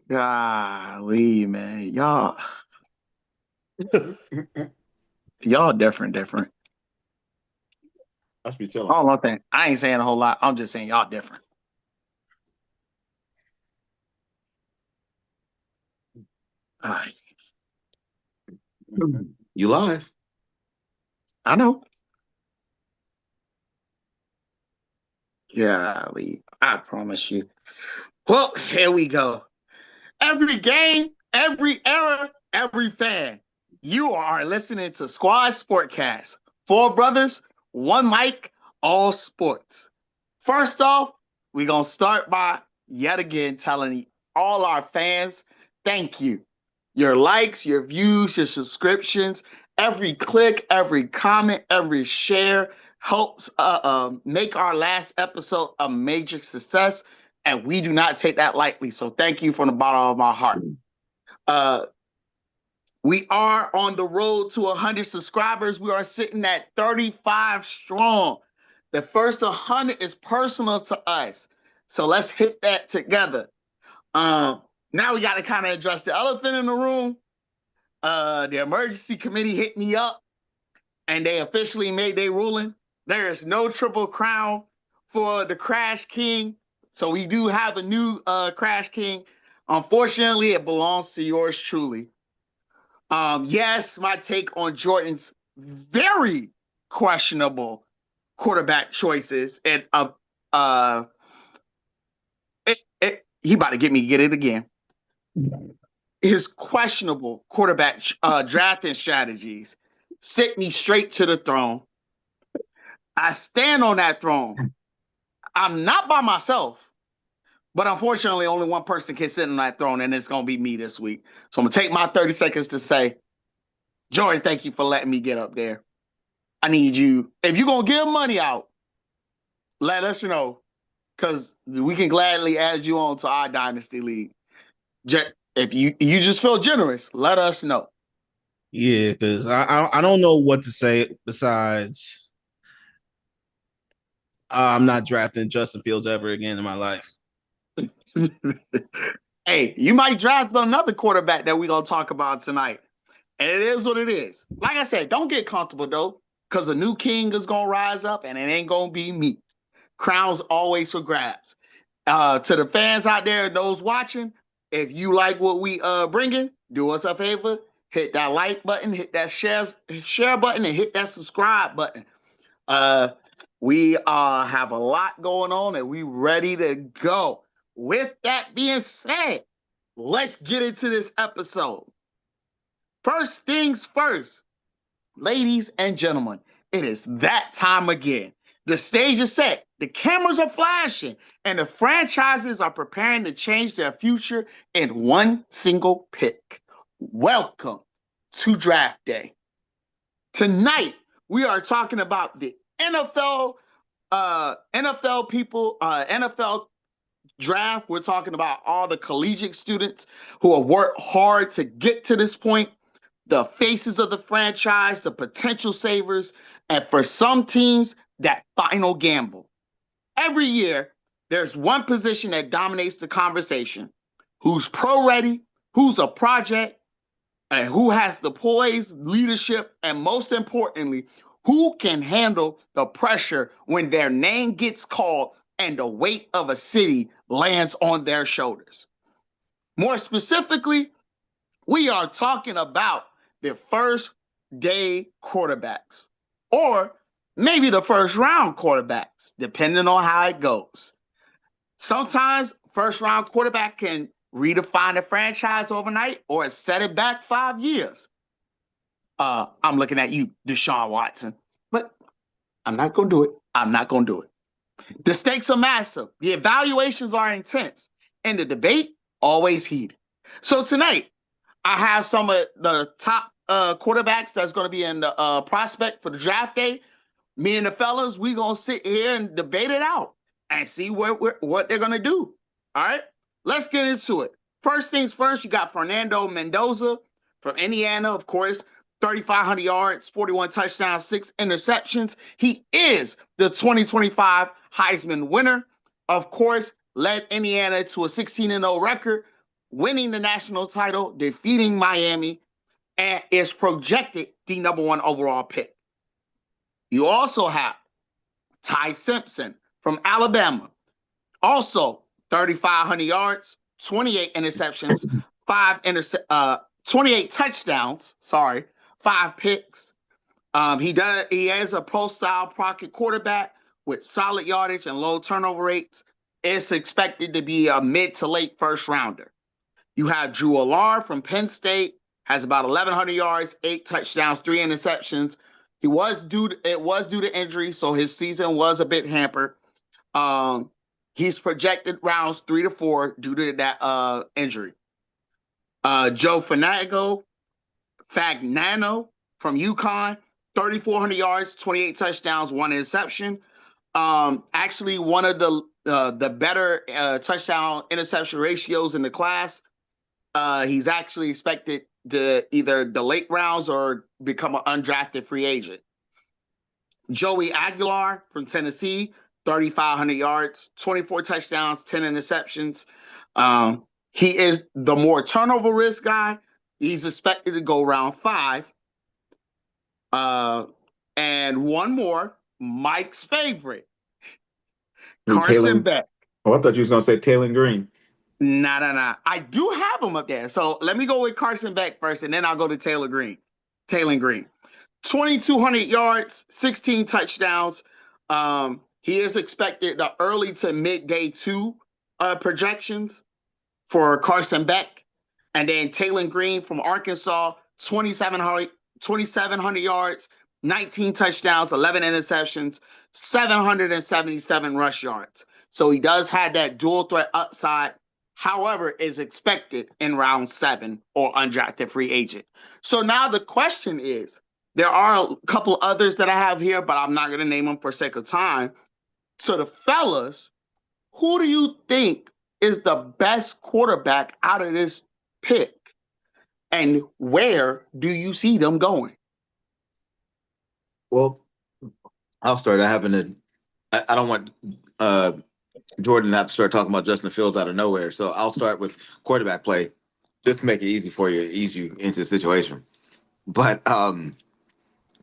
Golly, man. Y'all, I y'all different. should be chilling. All I'm saying, I ain't saying a whole lot. I'm just saying y'all different. All right. You live. I know. Golly, I promise you. Well, here we go. Every game, every era, every fan. You are listening to Squad Sportcast. Four brothers, one mic, all sports. First off, we're going to start by yet again telling all our fans thank you. Your likes, your views, your subscriptions, every click, every comment, every share helps make our last episode a major success. And we do not take that lightly. So thank you from the bottom of my heart. Uh, we are on the road to 100 subscribers. We are sitting at 35 strong. The first 100 is personal to us. So let's hit that together. Now we got to kind of address the elephant in the room. The emergency committee hit me up and they officially made their ruling. There is no triple crown for the Crash King. So we do have a new Crash King. Unfortunately, it belongs to yours truly. Yes, my take on Jordan's very questionable quarterback choices and he about to get it again. His questionable quarterback drafting strategies sent me straight to the throne. I stand on that throne. I'm not by myself, but unfortunately, only one person can sit on that throne, and it's going to be me this week. So I'm going to take my 30 seconds to say, Jordan, thank you for letting me get up there. I need you. If you're going to give money out, let us know because we can gladly add you on to our Dynasty League. If you just feel generous, let us know. Yeah, because I don't know what to say besides I'm not drafting Justin Fields ever again in my life. Hey, you might draft another quarterback that we're going to talk about tonight. And it is what it is. Like I said, don't get comfortable, though, because a new king is going to rise up, and it ain't going to be me. Crown's always for grabs. To the fans out there, those watching, if you like what we bringing, do us a favor, hit that like button, hit that share button, and hit that subscribe button. Uh, we have a lot going on, and we ready to go. With that being said, let's get into this episode. First things first, ladies and gentlemen, it is that time again. The stage is set, the cameras are flashing, and the franchises are preparing to change their future in one single pick. Welcome to Draft Day. Tonight, we are talking about the NFL people, NFL draft. We're talking about all the collegiate students who have worked hard to get to this point, the faces of the franchise, the potential savers, and for some teams, that final gamble. Every year, there's one position that dominates the conversation: who's pro ready, who's a project, and who has the poise, leadership, and most importantly, who can handle the pressure when their name gets called and the weight of a city lands on their shoulders. More specifically, we are talking about the first day quarterbacks, or maybe the first round quarterbacks, depending on how it goes. Sometimes first round quarterback can redefine a franchise overnight or set it back 5 years. I'm looking at you, Deshaun Watson, but I'm not going to do it. I'm not going to do it. The stakes are massive. The evaluations are intense, and the debate always heated. So tonight, I have some of the top quarterbacks that's going to be in the prospect for the draft day. Me and the fellas, we gonna sit here and debate it out and see what they're gonna do. All right, let's get into it. First things first, you got Fernando Mendoza from Indiana, of course. 3,500 yards, 41 touchdowns, 6 interceptions. He is the 2025 Heisman winner. Of course, led Indiana to a 16-0 record. winning the national title, defeating Miami, and is projected the number one overall pick. You also have Ty Simpson from Alabama, also 3,500 yards, 28 interceptions, 28 touchdowns. Sorry, 5 picks. He has a pro style pocket quarterback with solid yardage and low turnover rates. It's expected to be a mid to late first rounder. You have Drew Allard from Penn State, has about 1,100 yards, 8 touchdowns, 3 interceptions. It was due to injury, so his season was a bit hampered. Um, he's projected rounds 3 to 4 due to that injury. Joe Fagnano from UConn, 3,400 yards, 28 touchdowns, 1 interception. Actually, one of the better touchdown interception ratios in the class. He's actually expected to either the late rounds or become an undrafted free agent. Joey Aguilar from Tennessee, 3,500 yards, 24 touchdowns, 10 interceptions. He is the more turnover risk guy. He's expected to go round 5. Uh, and one more, Mike's favorite, Carson Taylor. Beck. Oh, I thought you was gonna say Taylor Green. Nah, nah, nah. I do have him up there. So let me go with Carson Beck first, and then I'll go to Taylor Green. Taylor Green. 2,200 yards, 16 touchdowns. He is expected the early to mid day 2 projections for Carson Beck. And then Taylor Green from Arkansas, 2,700 yards, 19 touchdowns, 11 interceptions, 777 rush yards. So he does have that dual threat upside. However, is expected in round 7 or undrafted free agent. So now the question is, there are a couple others that I have here, but I'm not going to name them for sake of time. So the fellas, who do you think is the best quarterback out of this pick? And where do you see them going? Well, I'll start. I don't want uh, Jordan to have to start talking about Justin Fields out of nowhere. So I'll start with quarterback play just to make it easy for you, ease you into the situation. But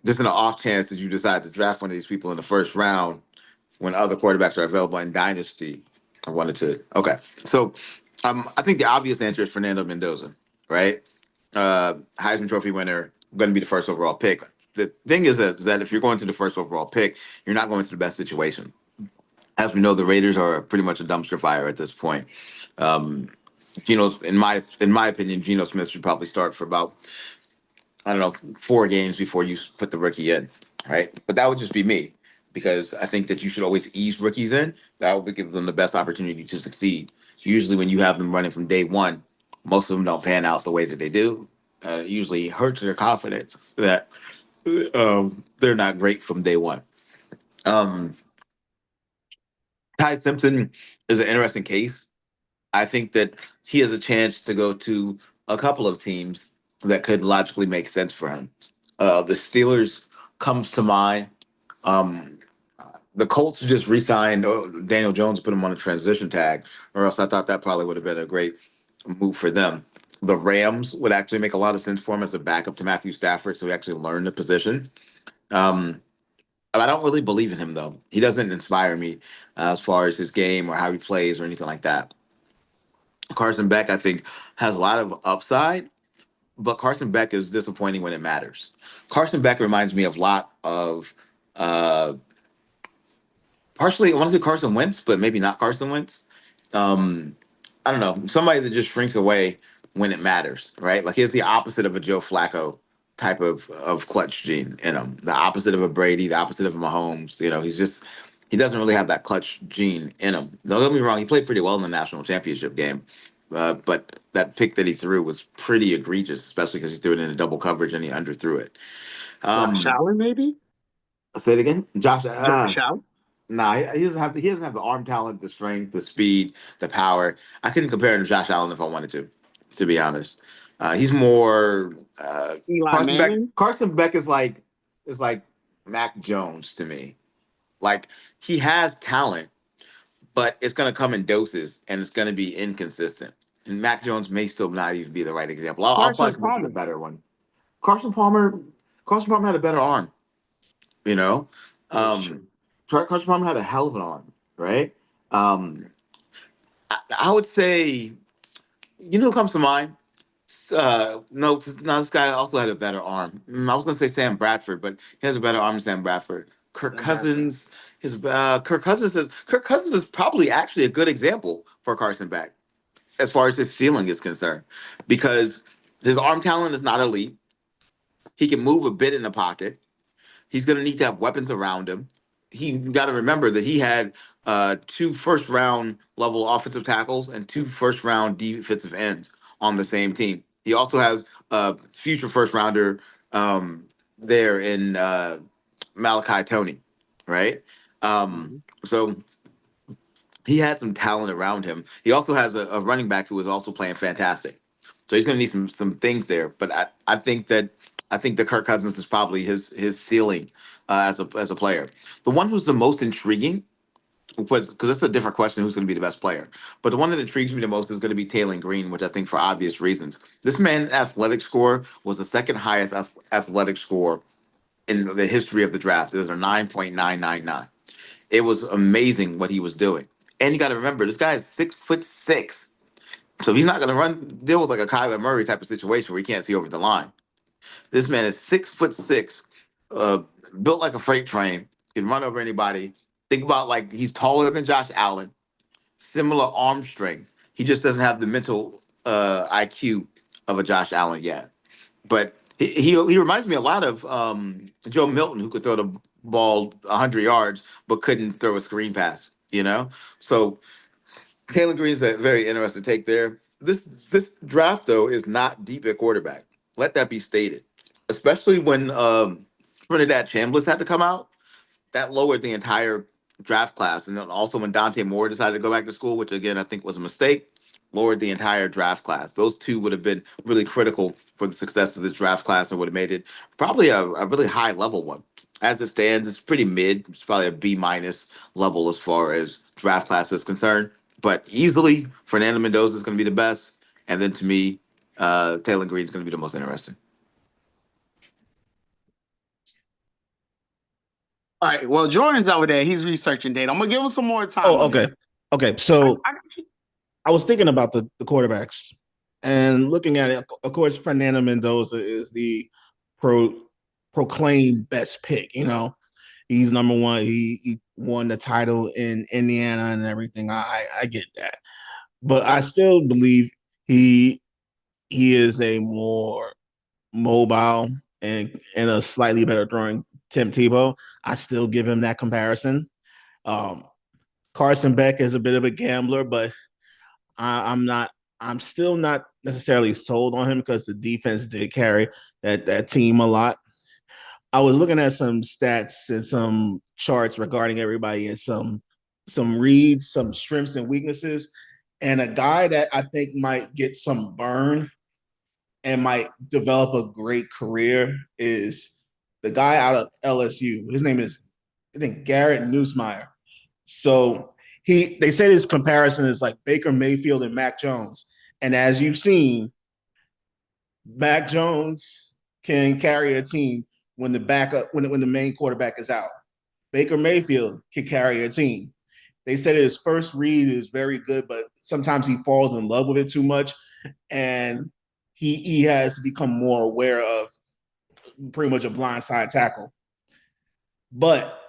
just in the off chance that you decide to draft one of these people in the first round when other quarterbacks are available in Dynasty, I wanted to. Okay. So I think the obvious answer is Fernando Mendoza, right? Heisman Trophy winner, going to be the first overall pick. The thing is that if you're going to the first overall pick, you're not going to the best situation. As we know, the Raiders are pretty much a dumpster fire at this point. Um, in my opinion, Geno Smith should probably start for about, I don't know, 4 games before you put the rookie in, right? But that would just be me because I think that you should always ease rookies in. That would give them the best opportunity to succeed. Usually, when you have them running from day one, most of them don't pan out the way that they do. It usually hurts their confidence that they're not great from day one. Um, Ty Simpson is an interesting case. I think that he has a chance to go to a couple of teams that could logically make sense for him. The Steelers comes to mind. Um, the Colts just re-signed Daniel Jones, put him on a transition tag, or else I thought that probably would have been a great move for them. The Rams would actually make a lot of sense for him as a backup to Matthew Stafford, so he actually learned the position. Um, I don't really believe in him though. He doesn't inspire me as far as his game or how he plays or anything like that. Carson Beck, I think, has a lot of upside, but Carson Beck is disappointing when it matters. Carson Beck reminds me of a lot of uh partially I want to say Carson Wentz, but maybe not Carson Wentz. Um I don't know, somebody that just shrinks away when it matters, right? Like he's the opposite of a Joe Flacco type of clutch gene in him. The opposite of a Brady, the opposite of a Mahomes. He doesn't really have that clutch gene in him. Don't get me wrong, he played pretty well in the national championship game. But that pick that he threw was pretty egregious, especially because he threw it in a double coverage and he underthrew it. Josh Um, Allen, maybe? say it again, Josh. Josh Allen? Nah, he doesn't have the arm talent, the strength, the speed, the power. I couldn't compare him to Josh Allen if I wanted to be honest. He's more Eli Manning? Carson Beck is like Mac Jones to me. Like he has talent, but it's gonna come in doses and it's gonna be inconsistent. and Mac Jones may still not even be the right example. I'll Carson probably come up with a Palmer. better one. Carson Palmer. Carson Palmer had a better arm. You know, That's true. um, Carson Palmer had a hell of an arm, right? Um, I would say, who comes to mind? No, this guy also had a better arm. I was gonna say Sam Bradford, but he has a better arm than Sam Bradford. Kirk Sam Bradford. Cousins, Kirk Cousins is probably actually a good example for Carson Beck as far as his ceiling is concerned, because his arm talent is not elite. He can move a bit in the pocket. He's going to need to have weapons around him. You got to remember that he had two first round level offensive tackles and two first round defensive ends on the same team. He also has a future first rounder there in Malachi Tony, right? Mhm. So he had some talent around him. He also has a running back who is also playing fantastic. So he's going to need some things there. But I think that Kirk Cousins is probably his ceiling as a player. The one who's the most intriguing, because that's a different question, who's going to be the best player. But the one that intrigues me the most is going to be Taylor Green, which I think for obvious reasons. This man's athletic score was the second highest athletic score in the history of the draft. It was a 9.999. It was amazing what he was doing. And you got to remember, this guy is 6'6". So he's not going to deal with like a Kyler Murray type of situation where he can't see over the line. This man is 6'6", uh, built like a freight train, can run over anybody. Think about, like, he's taller than Josh Allen, similar arm strength. He just doesn't have the mental IQ of a Josh Allen yet. But he reminds me a lot of Joe Milton, who could throw the ball 100 yards but couldn't throw a screen pass. So Taylor Green's a very interesting take there. This draft though is not deep at quarterback. Let that be stated, especially when Trinidad Chambliss had to come out. That lowered the entire draft class. And then also when Dante Moore decided to go back to school, which again I think was a mistake, lowered the entire draft class. Those two would have been really critical for the success of this draft class and would have made it probably a really high level one. As it stands, it's pretty mid. It's probably a B minus level as far as draft class is concerned. But easily, Fernando Mendoza is going to be the best. And then to me, Taylor Green is going to be the most interesting. All right. Well, Jordan's over there. He's researching data. I'm gonna give him some more time Oh, on okay. this. Okay. I, So I, I was thinking about the quarterbacks and looking at it. Of course, Fernando Mendoza is the pro proclaimed best pick. He's number one. He won the title in Indiana and everything. I get that, but I still believe he he is a more mobile and a slightly better throwing Tim Tebow. I still give him that comparison. Um, Carson Beck is a bit of a gambler, but I'm not. I'm still not necessarily sold on him because the defense did carry that team a lot. I was looking at some stats and some charts regarding everybody and some reads, some strengths and weaknesses, and a guy that I think might get some burn and might develop a great career is the guy out of LSU. His name is, I think, Garrett Newsmeyer. So they said his comparison is like Baker Mayfield and Mac Jones. And as you've seen, Mac Jones can carry a team when the main quarterback is out. Baker Mayfield can carry a team. They said his first read is very good, but sometimes he falls in love with it too much, and he has become more aware of pretty much a blindside tackle. But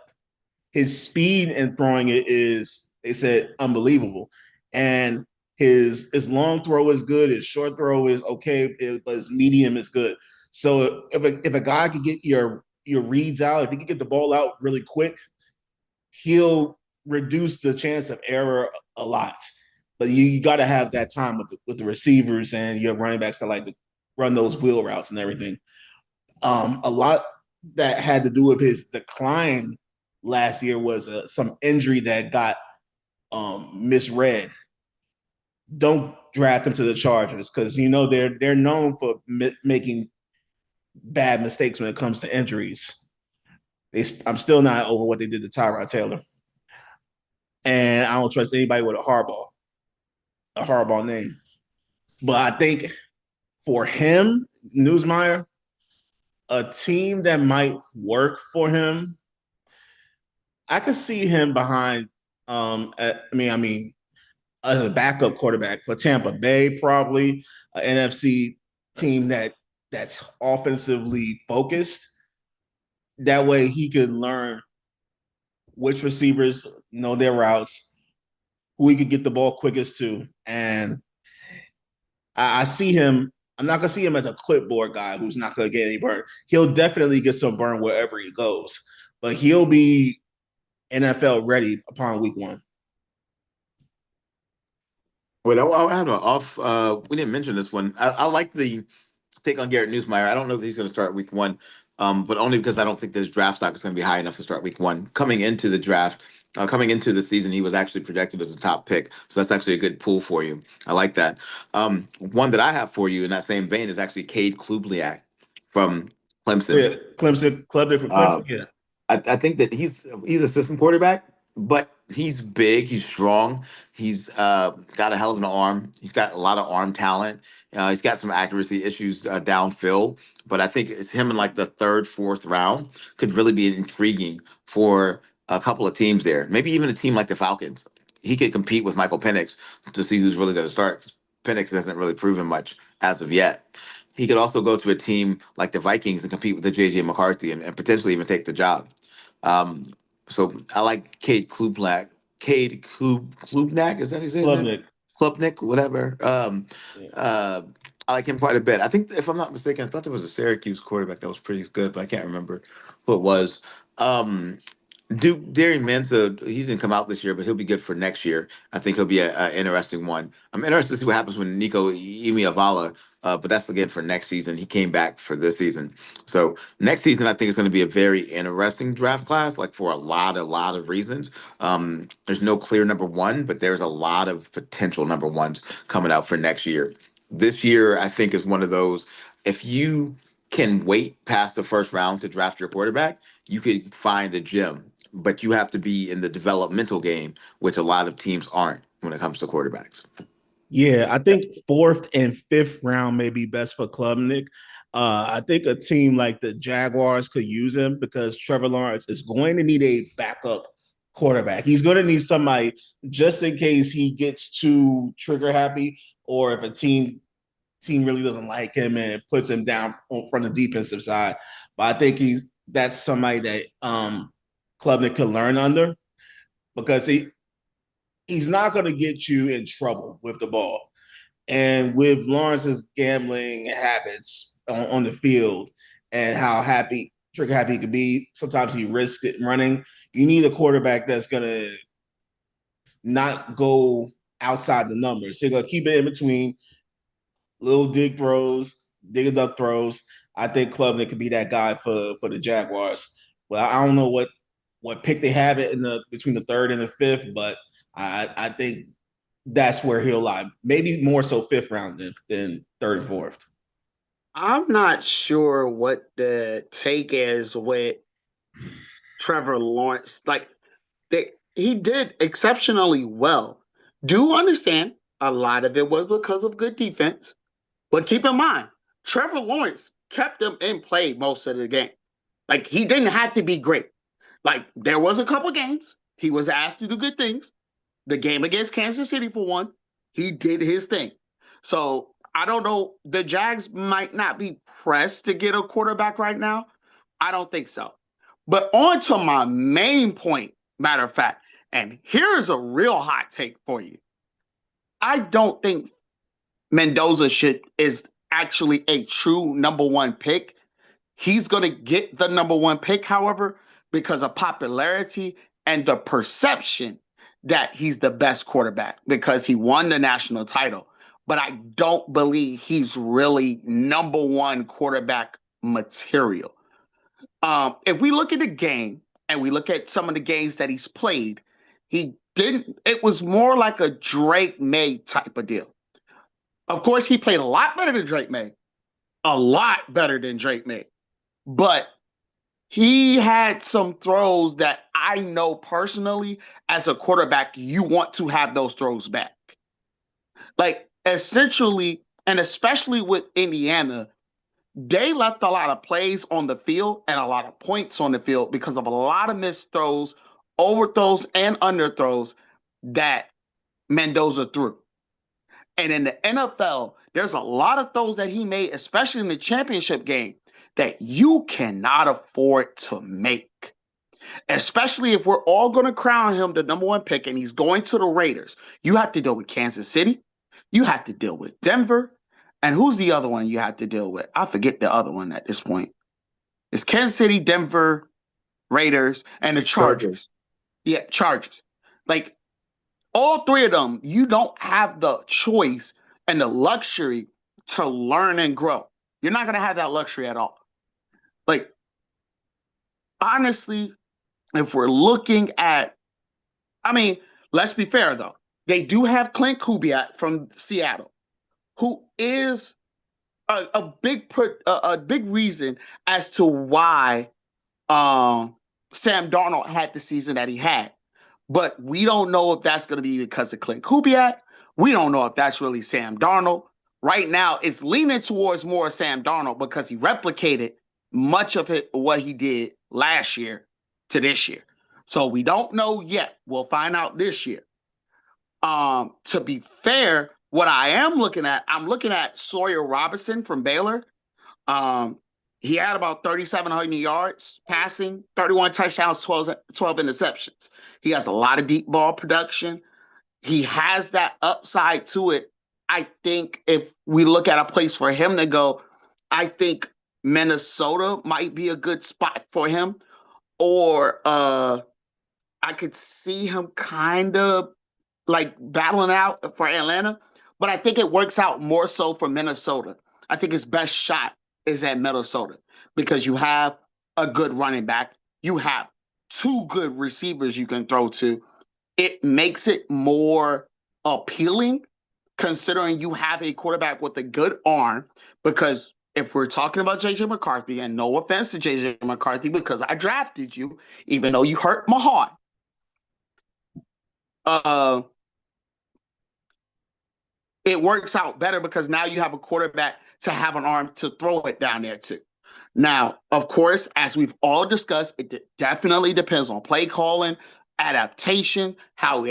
his speed and throwing it is, they said, unbelievable. And his long throw is good, his short throw is okay, but his medium is good. So if a guy could get your reads out, if he could get the ball out really quick, he'll reduce the chance of error a lot. But you got to have that time with the receivers and your running backs that like to run those wheel routes and everything. A lot that had to do with his decline last year was some injury that got misread. Don't draft him to the Chargers because they're known for making bad mistakes when it comes to injuries. I'm still not over what they did to Tyrod Taylor, and I don't trust anybody with a hardball name. But I think for him, Newsmeyer, a team that might work for him, I could see him behind. As a backup quarterback for Tampa Bay, probably an NFC team that's offensively focused. That way, he could learn which receivers know their routes, who he could get the ball quickest to, and I see him. I'm not gonna see him as a clipboard guy who's not gonna get any burn. He'll definitely get some burn wherever he goes, but he'll be NFL ready upon week one. Wait, I have an off. We didn't mention this one. I like the take on Garrett Newsmeyer. I don't know if he's going to start week one, but only because I don't think that his draft stock is going to be high enough to start week one. Coming into the draft, coming into the season, he was actually projected as a top pick. So that's actually a good pull for you. I like that. One that I have for you in that same vein is actually Cade Klubliak from Clemson. Yeah, Clemson, Clubber for Uh, Clemson. Yeah, I think that he's a system quarterback, but he's big, he's strong, he's got a hell of an arm. He's got a lot of arm talent. He's got some accuracy issues downfield, but I think it's him in like the third, fourth round could really be intriguing for a couple of teams there. Maybe even a team like the Falcons. He could compete with Michael Penix to see who's really going to start. Penix hasn't really proven much as of yet. He could also go to a team like the Vikings and compete with the JJ McCarthy and potentially even take the job. Um, so I like Klubnak, is that his name? Klubnik. Klubnik, whatever. Yeah. Uh, I like him quite a bit. I think, if I'm not mistaken, I thought there was a Syracuse quarterback that was pretty good, but I can't remember who it was. Um, Duke Darian Mensa, he didn't come out this year, but he'll be good for next year. I think he'll be an interesting one. I'm interested to see what happens with Nico Imiavala, but that's again for next season. He came back for this season. So next season, I think it's going to be a very interesting draft class, like for a lot of reasons. There's no clear number one, but there's a lot of potential number ones coming out for next year. This year, I think, is one of those. If you can wait past the first round to draft your quarterback, you could find a gem, but you have to be in the developmental game, which a lot of teams aren't when it comes to quarterbacks. Yeah, I think fourth and fifth round may be best for Klubnik. I think a team like the Jaguars could use him because Trevor Lawrence is going to need a backup quarterback. He's going to need somebody just in case he gets too trigger happy, or if a team really doesn't like him and puts him down from the defensive side. But I think that's somebody that Klubnik could learn under because he's not going to get you in trouble with the ball. And with Lawrence's gambling habits on the field and how trigger happy he could be, sometimes he risks it running. You need a quarterback that's going to not go outside the numbers. He's going to keep it in between little dig throws, dig a duck throws. I think Klubnik could be that guy for the Jaguars. Well, I don't know what pick they have it in the between the third and the fifth, but I think that's where he'll lie. Maybe more so fifth round than third and fourth. I'm not sure what the take is with Trevor Lawrence. Like he did exceptionally well. Do understand a lot of it was because of good defense, but keep in mind, Trevor Lawrence kept them in play most of the game. Like he didn't have to be great. Like there was a couple games he was asked to do good things. The game against Kansas City for one, he did his thing. So I don't know. The Jags might not be pressed to get a quarterback right now. I don't think so. But on to my main point, matter of fact, and here's a real hot take for you. I don't think Mendoza is actually a true number one pick. He's going to get the number one pick, however, because of popularity and the perception that he's the best quarterback because he won the national title. But I don't believe he's really number one quarterback material. If we look at the game and we look at some of the games that he's played, he didn't, it was more like a Drake May type of deal. Of course, he played a lot better than Drake May, a lot better than Drake May. But he had some throws that I know personally as a quarterback, you want to have those throws back. Like essentially, And especially with Indiana, they left a lot of plays on the field and a lot of points on the field because of a lot of missed throws, overthrows, and underthrows that Mendoza threw. And in the NFL, there's a lot of throws that he made, especially in the championship game, that you cannot afford to make. Especially if we're all going to crown him the number one pick and he's going to the Raiders. You have to deal with Kansas City. You have to deal with Denver. And who's the other one you have to deal with? I forget the other one at this point. It's Kansas City, Denver, Raiders, and the Chargers. Yeah, Chargers. Like all three of them, you don't have the choice and the luxury to learn and grow. You're not going to have that luxury at all. Like, honestly, if we're looking at, I mean, let's be fair though. They do have Clint Kubiak from Seattle, who is a big reason as to why Sam Darnold had the season that he had. But we don't know if that's going to be because of Clint Kubiak. We don't know if that's really Sam Darnold. Right now, it's leaning towards more Sam Darnold because he replicated much of it, what he did last year to this year. So we don't know yet. We'll find out this year. To be fair, what I am looking at, I'm looking at Sawyer Robinson from Baylor. He had about 3,700 yards passing, 31 touchdowns, 12 interceptions. He has a lot of deep ball production. He has that upside to it. I think if we look at a place for him to go, I think Minnesota might be a good spot for him. Or I could see him kind of like battling out for Atlanta. But I think it works out more so for Minnesota. I think his best shot is at Minnesota because you have a good running back. You have two good receivers you can throw to. It makes it more appealing considering you have a quarterback with a good arm. Because if we're talking about JJ McCarthy, and no offense to JJ McCarthy because I drafted you, even though you hurt my heart, it works out better because now you have a quarterback to have an arm to throw it down there to. Now, of course, as we've all discussed, it definitely depends on play calling, adaptation, how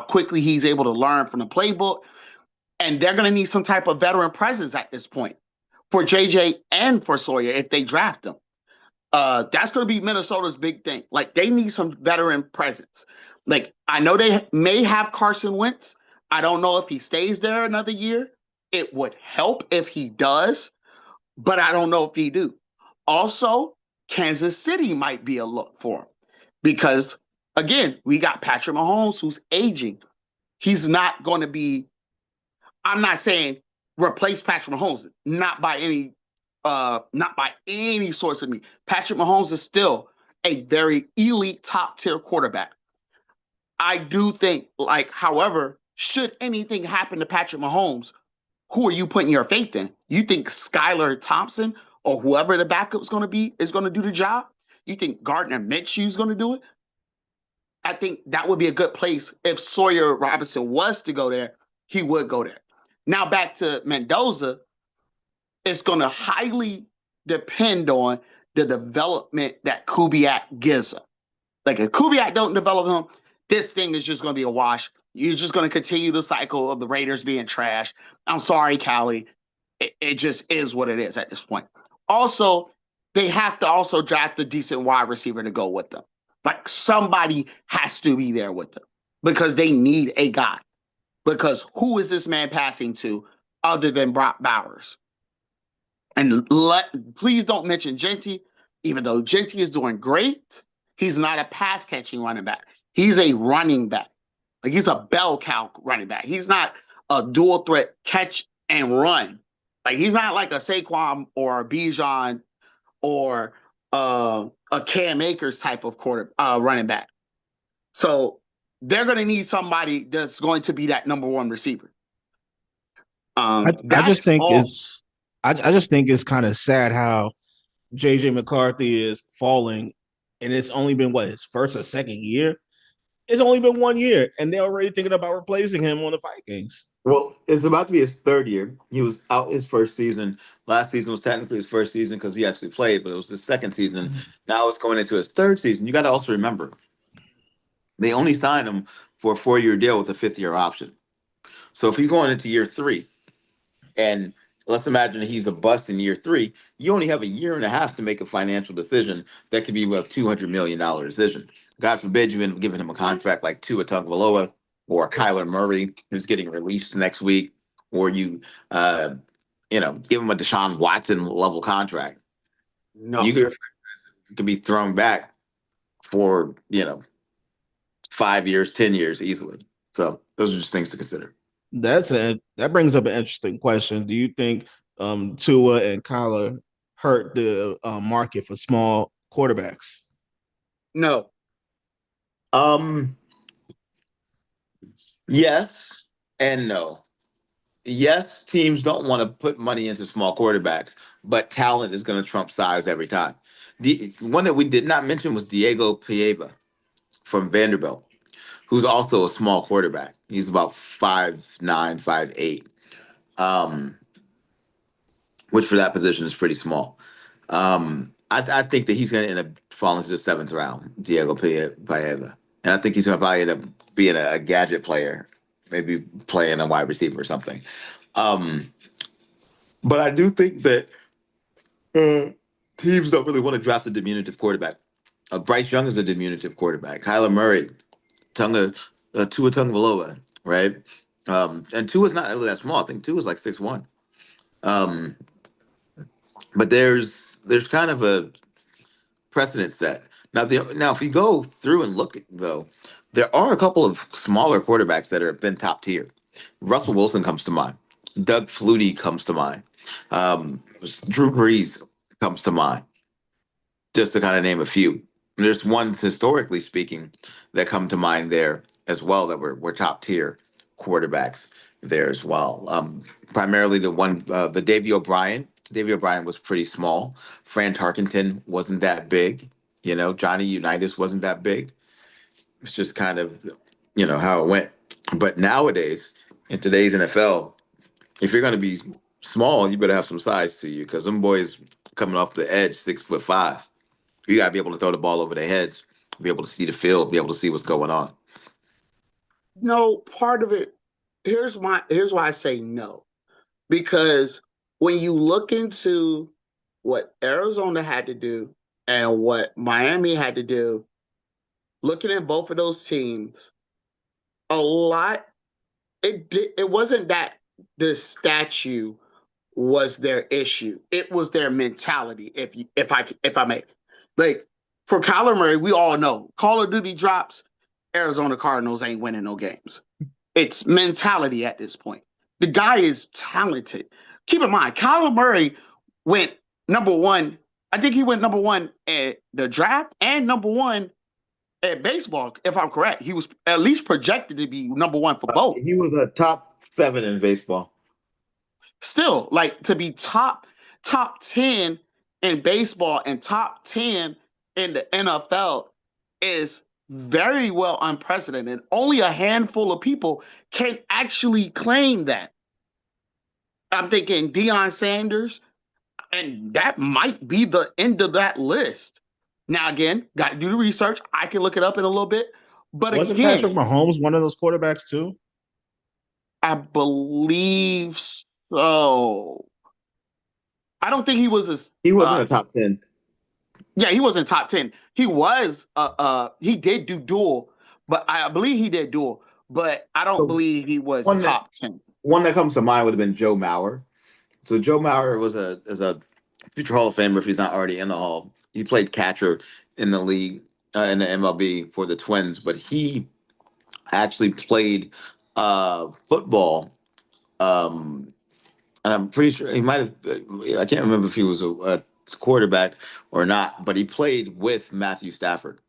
quickly he's able to learn from the playbook, and they're going to need some type of veteran presence at this point for JJ and for Sawyer if they draft them. That's going to be Minnesota's big thing. Like they need some veteran presence. Like I know they may have Carson Wentz. I don't know if he stays there another year. It would help if he does, but I don't know if he do. Also, Kansas City might be a look for him because, again, we got Patrick Mahomes who's aging. He's not going to be, I'm not saying replace Patrick Mahomes, not by any source of me. Patrick Mahomes is still a very elite top tier quarterback. I do think, like, however, should anything happen to Patrick Mahomes, who are you putting your faith in? You think Skylar Thompson or whoever the backup is going to be is going to do the job? You think Gardner Minshew is going to do it? I think that would be a good place. If Sawyer Robinson was to go there, he would go there. Now back to Mendoza, it's going to highly depend on the development that Kubiak gives him. Like if Kubiak don't develop him, this thing is just going to be a wash. You're just going to continue the cycle of the Raiders being trash. I'm sorry, Callie. It just is what it is at this point. Also, they have to also draft a decent wide receiver to go with them. Like somebody has to be there with them because they need a guy. Because who is this man passing to other than Brock Bowers? And please don't mention Genty, even though Genty is doing great. He's not a pass catching running back. He's a running back. Like he's a bell cow running back. He's not a dual threat catch and run. Like he's not like a Saquon or a Bijan or a Cam Akers type of running back. So they're going to need somebody that's going to be that number one receiver. I just think it's kind of sad how JJ McCarthy is falling, and it's only been his first or second year. It's only been 1 year, and they're already thinking about replacing him on the Vikings. Well, it's about to be his third year. He was out his first season. Last season was technically his first season because he actually played, but it was his second season. Now it's going into his third season. You got to also remember they only signed him for a 4 year deal with a fifth-year option. So if he's going into year three, and let's imagine he's a bust in year three, you only have a year and a half to make a financial decision that could be a $200 million decision. God forbid you end up giving him a contract like Tua Tagovailoa or Kyler Murray, who's getting released next week, or uh, give him a Deshaun Watson level contract. You No. could be thrown back for 5 years, 10 years easily. So those are just things to consider. That brings up an interesting question. Do you think Tua and Kyler hurt the market for small quarterbacks? No. Um, yes and no. Yes, teams don't want to put money into small quarterbacks, but talent is going to trump size every time. The one that we did not mention was Diego Pieva from Vanderbilt, who's also a small quarterback. He's about 5'9", 5'8", um, which for that position is pretty small. I think that he's going to end up falling to the seventh round, Diego Pieva. And I think he's going to probably end up being a gadget player, maybe playing a wide receiver or something. Um, but I do think that teams don't really want to draft a diminutive quarterback. Bryce Young is a diminutive quarterback. Kyler Murray, Tua Tagovailoa, right? And Tua's not really that small. I think Tua's like 6'1". Um, but there's kind of a precedent set. Now, if you go through and look, though, there are a couple of smaller quarterbacks that have been top tier. Russell Wilson comes to mind. Doug Flutie comes to mind. Um, Drew Brees comes to mind, just to kind of name a few. There's ones historically speaking that come to mind there as well that were top tier quarterbacks there as well. Primarily the Davy O'Brien. Davy O'Brien was pretty small. Fran Tarkenton wasn't that big. Johnny Unitas wasn't that big. It's just kind of how it went. But nowadays, in today's NFL, if you're going to be small, you better have some size to you because them boys coming off the edge, 6'5". You got to be able to throw the ball over their heads, be able to see the field, be able to see what's going on. No, part of it, here's why I say no. Because when you look into what Arizona had to do and what Miami had to do, looking at both of those teams, a lot it wasn't that the statue was their issue. It was their mentality. If I may, like for Kyler Murray, we all know Call of Duty drops, Arizona Cardinals ain't winning no games. It's mentality at this point. The guy is talented. Keep in mind, Kyler Murray went number one. I think he went number one at the draft and number one at baseball, if I'm correct. He was at least projected to be number one for both. He was a top 7 in baseball. Still, like to be top 10 in baseball and top 10 in the NFL is very well unprecedented. Only a handful of people can actually claim that. I'm thinking Deion Sanders, and that might be the end of that list. Now, again, got to do the research. I can look it up in a little bit. But Wasn't Patrick again, Mahomes one of those quarterbacks too? I believe so. I don't think he was as He wasn't a top 10. yeah, he wasn't top 10. He did do dual, but I believe he did dual, but I don't So believe he was one that top 10. one that comes to mind would have been Joe Mauer. So Joe Mauer is a future Hall of Famer if he's not already in the Hall. He played catcher in the league in the MLB for the Twins, but he actually played football. Um, and I'm pretty sure he might have. I can't remember if he was a quarterback or not, but he played with Matthew Stafford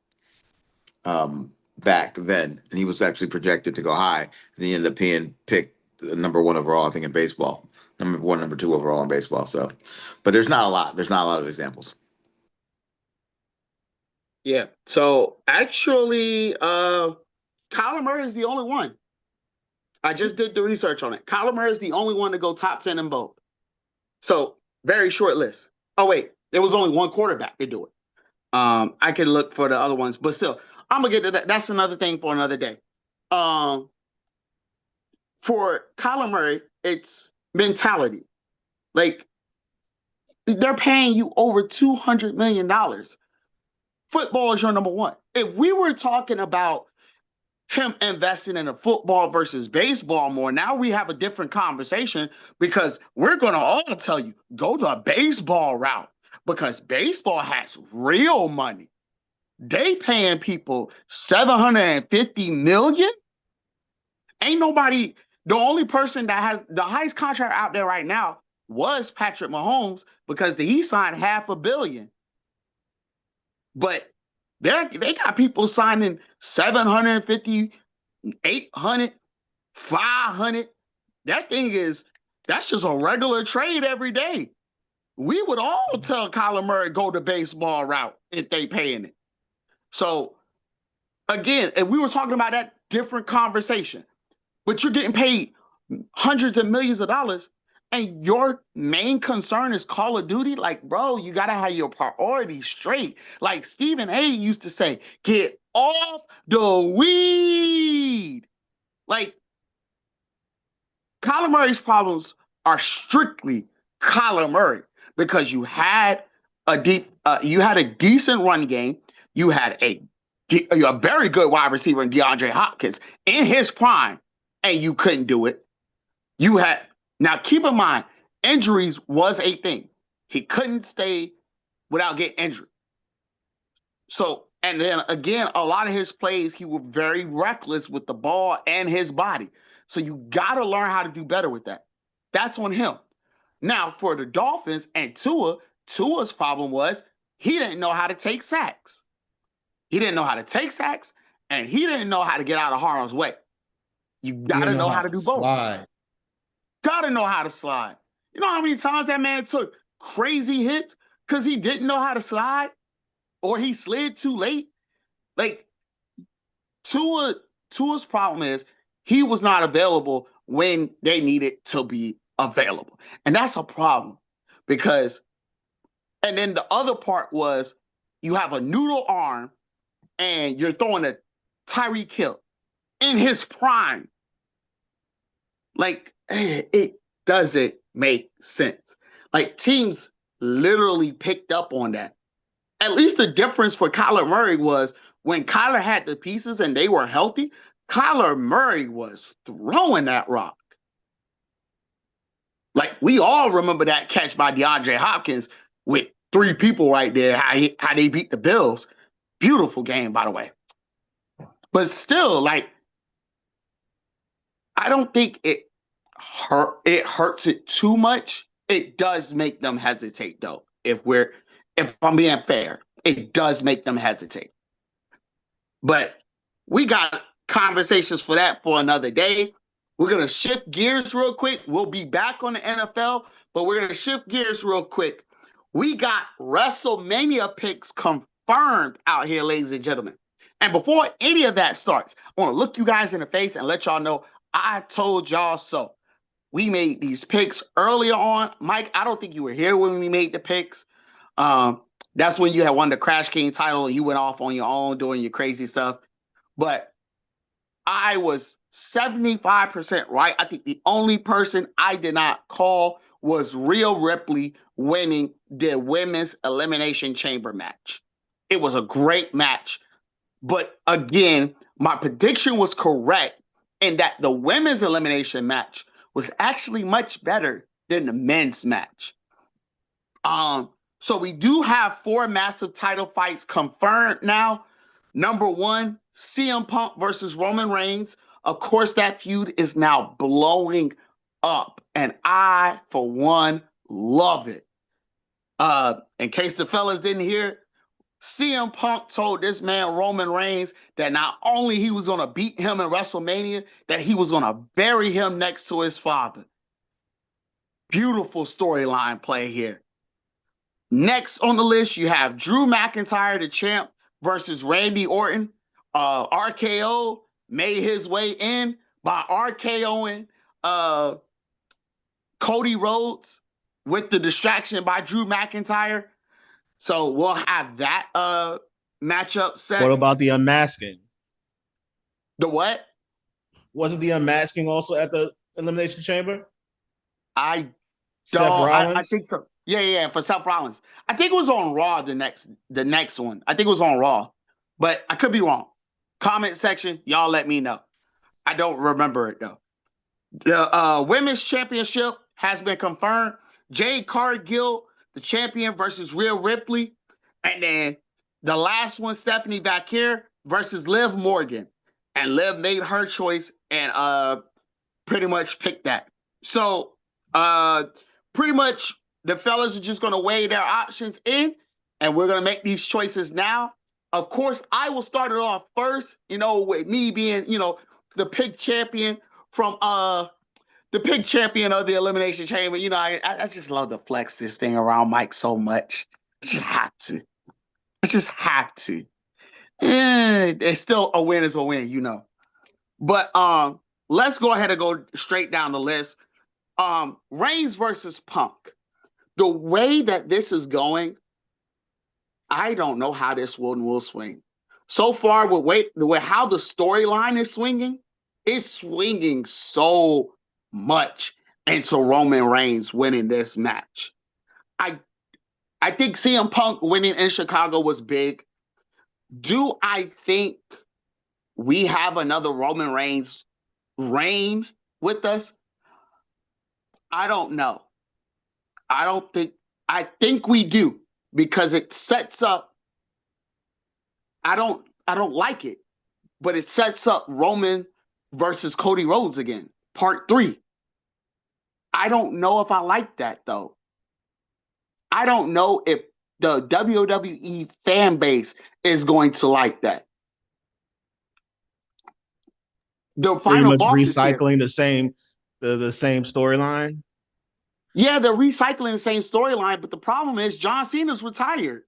back then, and he was actually projected to go high. And he ended up being picked number one overall, I think, in baseball. Number one, number two overall in baseball. So, but there's not a lot. There's not a lot of examples. Yeah. So actually, Kyler Murray is the only one. I just did the research on it. Kyler Murray is the only one to go top 10 in both. So very short list. Oh wait, there was only one quarterback to do it. I could look for the other ones, but still, I'm gonna get to that. That's another thing for another day. For Kyler Murray, it's mentality. Like they're paying you over $200 million. Football is your number one. If we were talking about him investing in a football versus baseball more, now we have a different conversation because we're going to all tell you go the baseball route because baseball has real money. They paying people $750 million. Ain't nobody. The only person that has the highest contract out there right now was Patrick Mahomes because he signed $500 million. But they got people signing 750, 800, 500. That's just a regular trade every day. We would all tell Kyler Murray go the baseball route if they paying it. So again, if we were talking about that different conversation, but you're getting paid hundreds of millions of dollars and your main concern is Call of Duty, like, bro, you got to have your priorities straight. Like Stephen A used to say, get off the weed. Like, Kyler Murray's problems are strictly Kyler Murray because you had a decent run game. You had a very good wide receiver in DeAndre Hopkins in his prime, and you couldn't do it. Now keep in mind, injuries was a thing. He couldn't stay without getting injured. So, and then again, a lot of his plays, he was very reckless with the ball and his body. So you got to learn how to do better with that. That's on him. Now, for the Dolphins and Tua's problem was he didn't know how to take sacks. He didn't know how to take sacks, and he didn't know how to get out of harm's way. You got to know how to do both. Got to know how to slide. You know how many times that man took crazy hits because he didn't know how to slide or he slid too late? Like, Tua's problem is he was not available when they needed to be available. And that's a problem because, and then the other part was you have a noodle arm and you're throwing a Tyreek Hill in his prime. Like, it doesn't make sense. Like, teams literally picked up on that. At least the difference for Kyler Murray was when Kyler had the pieces and they were healthy, Kyler Murray was throwing that rock. Like, we all remember that catch by DeAndre Hopkins with three people right there, how they beat the Bills. Beautiful game, by the way. But still, like, I don't think it hurts it too much. It does make them hesitate, though. If I'm being fair, it does make them hesitate. But we got conversations for that for another day. We're going to shift gears real quick. We'll be back on the NFL, but we're going to shift gears real quick. We got WrestleMania picks confirmed out here, ladies and gentlemen. And before any of that starts, I want to look you guys in the face and let y'all know I told y'all so. We made these picks earlier on. Mike, I don't think you were here when we made the picks. That's when you had won the Crash King title and you went off on your own doing your crazy stuff. But I was 75% right. I think the only person I did not call was Rhea Ripley winning the women's elimination chamber match. It was a great match. But again, my prediction was correct in that the women's elimination match was actually much better than the men's match. So we do have 4 massive title fights confirmed now. Number 1, CM Punk versus Roman Reigns. Of course, that feud is now blowing up, and I, for one, love it. In case the fellas didn't hear, CM Punk told this man, Roman Reigns, that not only he was going to beat him in WrestleMania, that he was going to bury him next to his father. Beautiful storyline play here. Next on the list, you have Drew McIntyre, the champ, versus Randy Orton. RKO made his way in, by RKOing Cody Rhodes with the distraction by Drew McIntyre. So we'll have that matchup set. What about the unmasking? The what? Wasn't the unmasking also at the Elimination Chamber? I Seth don't. Rollins? I think so. Yeah, for Seth Rollins. I think it was on Raw. The next one. I think it was on Raw, but I could be wrong. Comment section, y'all let me know. I don't remember it though. The women's championship has been confirmed. Jade Cargill, the champion, versus Rhea Ripley, and then the last one, Stephanie Vaquer versus Liv Morgan, and Liv made her choice and pretty much picked that. So pretty much the fellas are just going to weigh their options in, and we're going to make these choices now. Of course, I will start it off first, with me being, the pick champion from the pick champion of the Elimination Chamber. I just love to flex this thing around Mike so much. I just have to. It's still a win is a win, But let's go ahead and go straight down the list. Reigns versus Punk. The way that this is going, I don't know how this one will swing. So far, with how the storyline is swinging, it's swinging so much into Roman Reigns winning this match. I think CM Punk winning in Chicago was big. Do I think we have another Roman Reigns reign with us? I don't know. I think we do, because it sets up, I don't like it, but it sets up Roman versus Cody Rhodes again, part 3. I don't know if I like that though. I don't know if the WWE fan base is going to like that. The Pretty final much boss is here. recycling the same storyline. Yeah, they're recycling the same storyline, but the problem is John Cena's retired.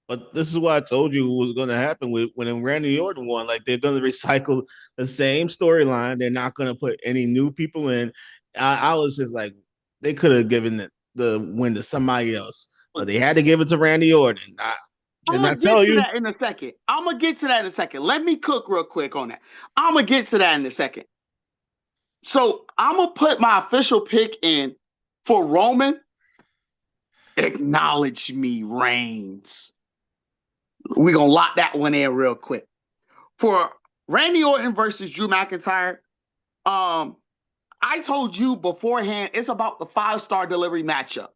But this is what I told you was going to happen when Randy Orton won. Like, they're going to recycle the same storyline. They're not going to put any new people in. I was just like, they could have given the win to somebody else, but they had to give it to Randy Orton. I'm going to get to that in a second. Let me cook real quick on that. I'm going to get to that in a second. So I'm going to put my official pick in for Roman. Acknowledge me, Reigns. We're going to lock that one in real quick. For Randy Orton versus Drew McIntyre, I told you beforehand, it's about the 5-star delivery matchup.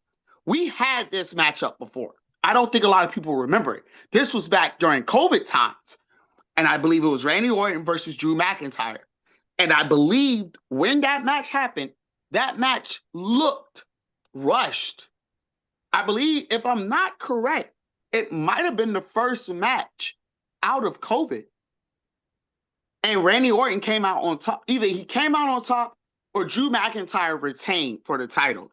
We had this matchup before. I don't think a lot of people remember it. This was back during COVID times. And I believe it was Randy Orton versus Drew McIntyre. And I believed when that match happened, that match looked rushed. I believe, if I'm not correct, it might have been the first match out of COVID. And Randy Orton came out on top. Either he came out on top or Drew McIntyre retained for the title.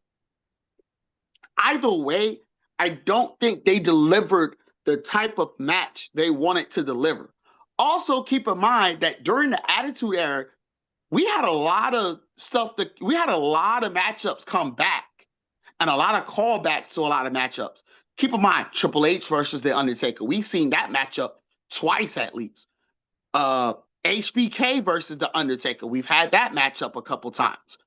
Either way, I don't think they delivered the type of match they wanted to deliver. Also, keep in mind that during the Attitude Era, we had a lot of we had a lot of matchups come back and a lot of callbacks to a lot of matchups. Keep in mind, Triple H versus The Undertaker. We've seen that matchup twice at least. HBK versus The Undertaker. We've had that matchup a couple times.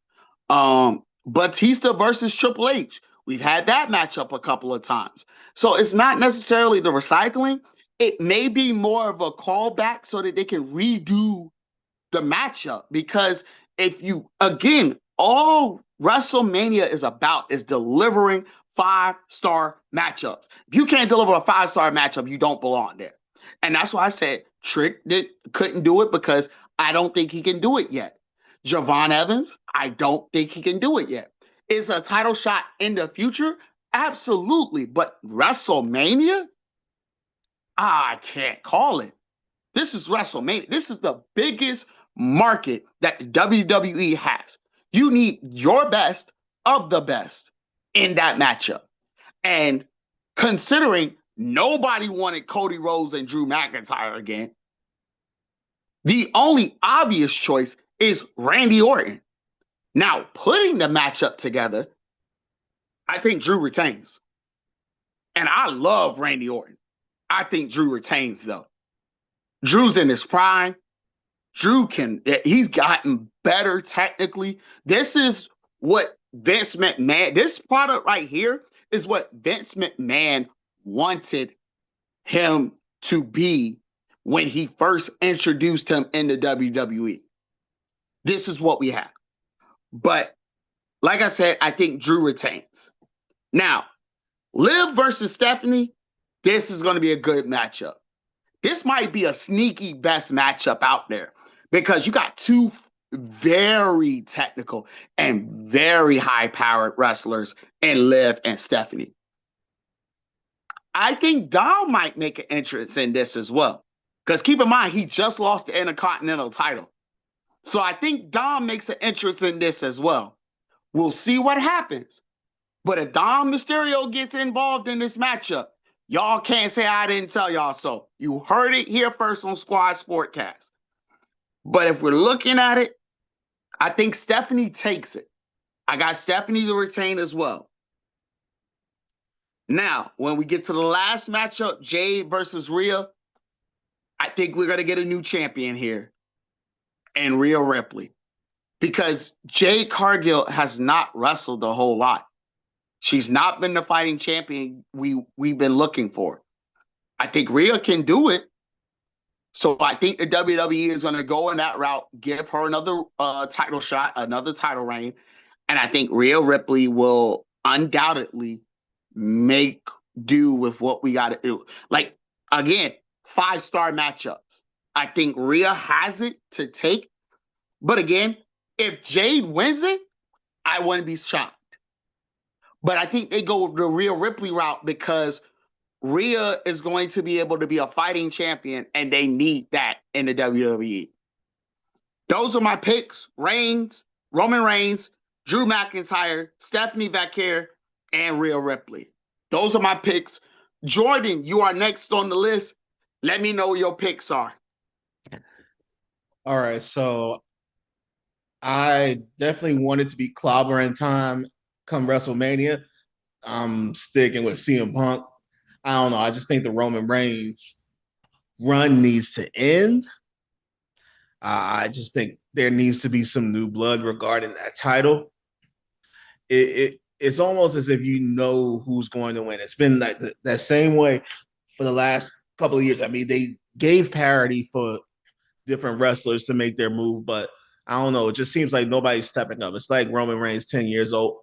Batista versus Triple H. We've had that matchup a couple of times. So it's not necessarily the recycling. It may be more of a callback so that they can redo the matchup. Because if you, again, all WrestleMania is about is delivering 5-star matchups. If you can't deliver a 5-star matchup, you don't belong there. And that's why I said Trick couldn't do it, because I don't think he can do it yet. Javon Evans, I don't think he can do it yet. Is a title shot in the future? Absolutely. But WrestleMania? I can't call it. This is WrestleMania. This is the biggest market that the WWE has. You need your best of the best in that matchup. And considering nobody wanted Cody Rhodes and Drew McIntyre again, the only obvious choice is Randy Orton. Now, putting the matchup together, I think Drew retains. And I love Randy Orton. I think Drew retains, though. Drew's in his prime. He's gotten better technically. This is what Vince McMahon, this product right here is what Vince McMahon wanted him to be when he first introduced him in the WWE. This is what we have. But like I said, I think Drew retains. Now, Liv versus Stephanie, this is going to be a good matchup. This might be a sneaky best matchup out there because you got two very technical and very high-powered wrestlers in Liv and Stephanie. I think Dom might make an entrance in this as well. Because keep in mind, he just lost the Intercontinental title. So I think Dom makes an entrance in this as well. We'll see what happens. But if Dom Mysterio gets involved in this matchup, y'all can't say I didn't tell y'all so. You heard it here first on Squad Sportcast. But if we're looking at it, I think Stephanie takes it. I got Stephanie to retain as well. Now, when we get to the last matchup, Jade versus Rhea, I think we're going to get a new champion here, and Rhea Ripley. Because Jade Cargill has not wrestled a whole lot. She's not been the fighting champion we've been looking for. I think Rhea can do it. So I think the WWE is going to go in that route, give her another title shot, another title reign. And I think Rhea Ripley will undoubtedly make do with what we got to do. Like, again, 5-star matchups. I think Rhea has it to take. But again, if Jade wins it, I wouldn't be shocked. But I think they go the Rhea Ripley route because Rhea is going to be able to be a fighting champion, and they need that in the WWE. Those are my picks. Roman Reigns, Drew McIntyre, Stephanie Vaquer, and Rhea Ripley. Those are my picks. Jordan, you are next on the list. Let me know what your picks are. All right, so I definitely wanted to be clobbering time come WrestleMania. I'm sticking with CM Punk. I don't know. I just think the Roman Reigns run needs to end. I just think there needs to be some new blood regarding that title. It's almost as if you know who's going to win. It's been like that same way for the last couple of years. I mean, they gave parity for different wrestlers to make their move, but I don't know. It just seems like nobody's stepping up. It's like Roman Reigns 10 years ago,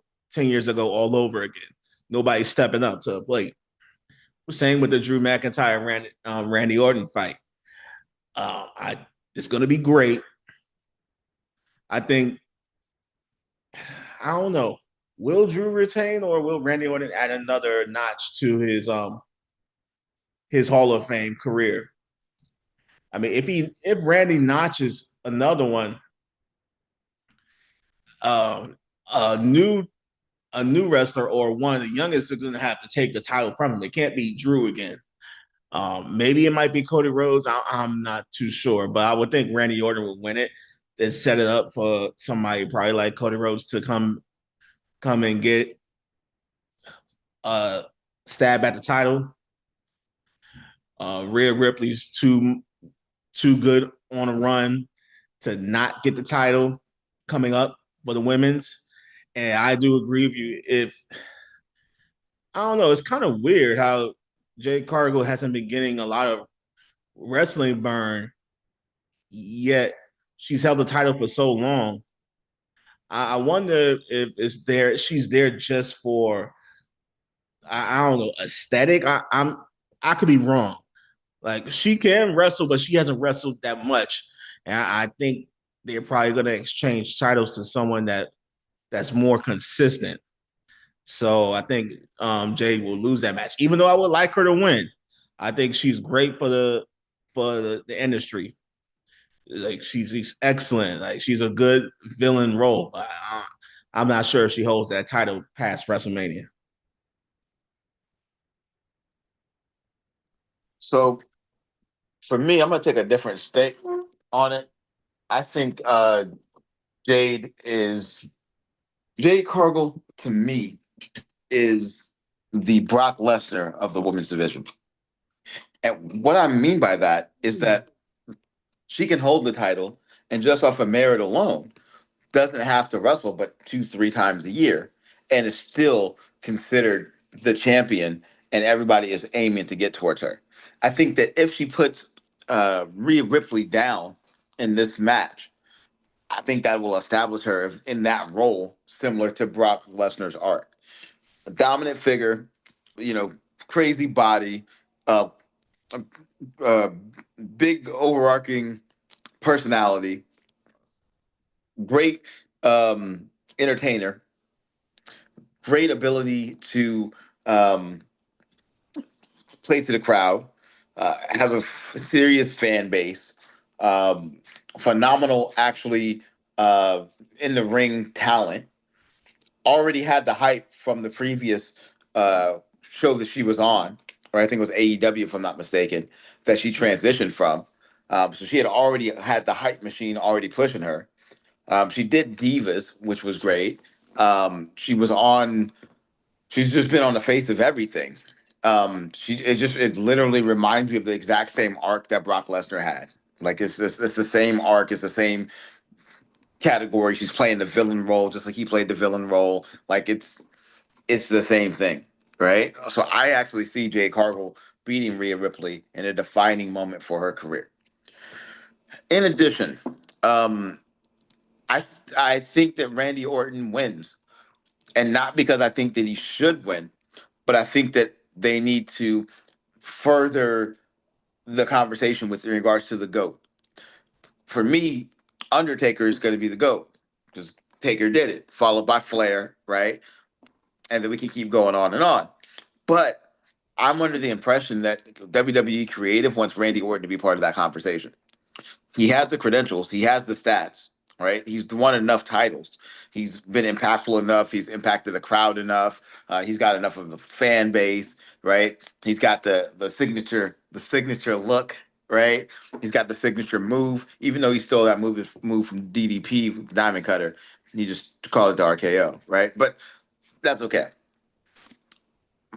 all over again. Nobody's stepping up to the plate. Same with the Drew McIntyre Randy Orton fight. It's going to be great. I think. I don't know. Will Drew retain or will Randy Orton add another notch to his Hall of Fame career? I mean, if Randy notches another one, a new wrestler or one of the youngest is going to have to take the title from him. It can't be Drew again. Maybe it might be Cody Rhodes. I'm not too sure, but I would think Randy Orton would win it and set it up for somebody probably like Cody Rhodes to come and get a stab at the title. Rhea Ripley's too good on a run to not get the title coming up for the women's. And I do agree with you. If I don't know, it's kind of weird how Jade Cargill hasn't been getting a lot of wrestling burn, yet she's held the title for so long. I wonder if she's there just for I don't know aesthetic. I could be wrong. Like she can wrestle, but she hasn't wrestled that much, and I think they're probably going to exchange titles to someone that's more consistent. So I think Jade will lose that match, even though I would like her to win. I think she's great for the industry. Like she's excellent. Like she's a good villain role. I'm not sure if she holds that title past WrestleMania. So for me, I'm gonna take a different stake on it. I think Jade Cargill to me is the Brock Lesnar of the women's division. And what I mean by that is that she can hold the title and just off of merit alone doesn't have to wrestle but 2, 3 times a year and is still considered the champion and everybody is aiming to get towards her. I think that if she puts Rhea Ripley down in this match, I think that will establish her in that role similar to Brock Lesnar's arc. A dominant figure, you know, crazy body, uh, uh, big overarching personality, great entertainer, great ability to um, play to the crowd, has a serious fan base, um, phenomenal actually in the ring talent. Already had the hype from the previous show that she was on, or I think it was AEW if I'm not mistaken, that she transitioned from. So she had already had the hype machine already pushing her. She did Divas, which was great. She was on. She's just been on the face of everything. It literally reminds me of the exact same arc that Brock Lesnar had. Like it's the same arc. It's the same category. She's playing the villain role just like he played the villain role. Like it's the same thing, right? So I actually see Jade Cargill beating Rhea Ripley in a defining moment for her career. In addition, um, I I think that Randy Orton wins, and not because I think that he should win, but I think that they need to further the conversation with regards to the GOAT. For me, Undertaker is going to be the GOAT because Taker did it, followed by Flair, right? And then we can keep going on and on. But I'm under the impression that WWE Creative wants Randy Orton to be part of that conversation. He has the credentials, he has the stats, right? He's won enough titles. He's been impactful enough. He's impacted the crowd enough. He's got enough of a fan base, right? He's got the signature look, right? He's got the signature move. Even though he stole that move from DDP Diamond Cutter, he just called it the RKO, right? But that's okay.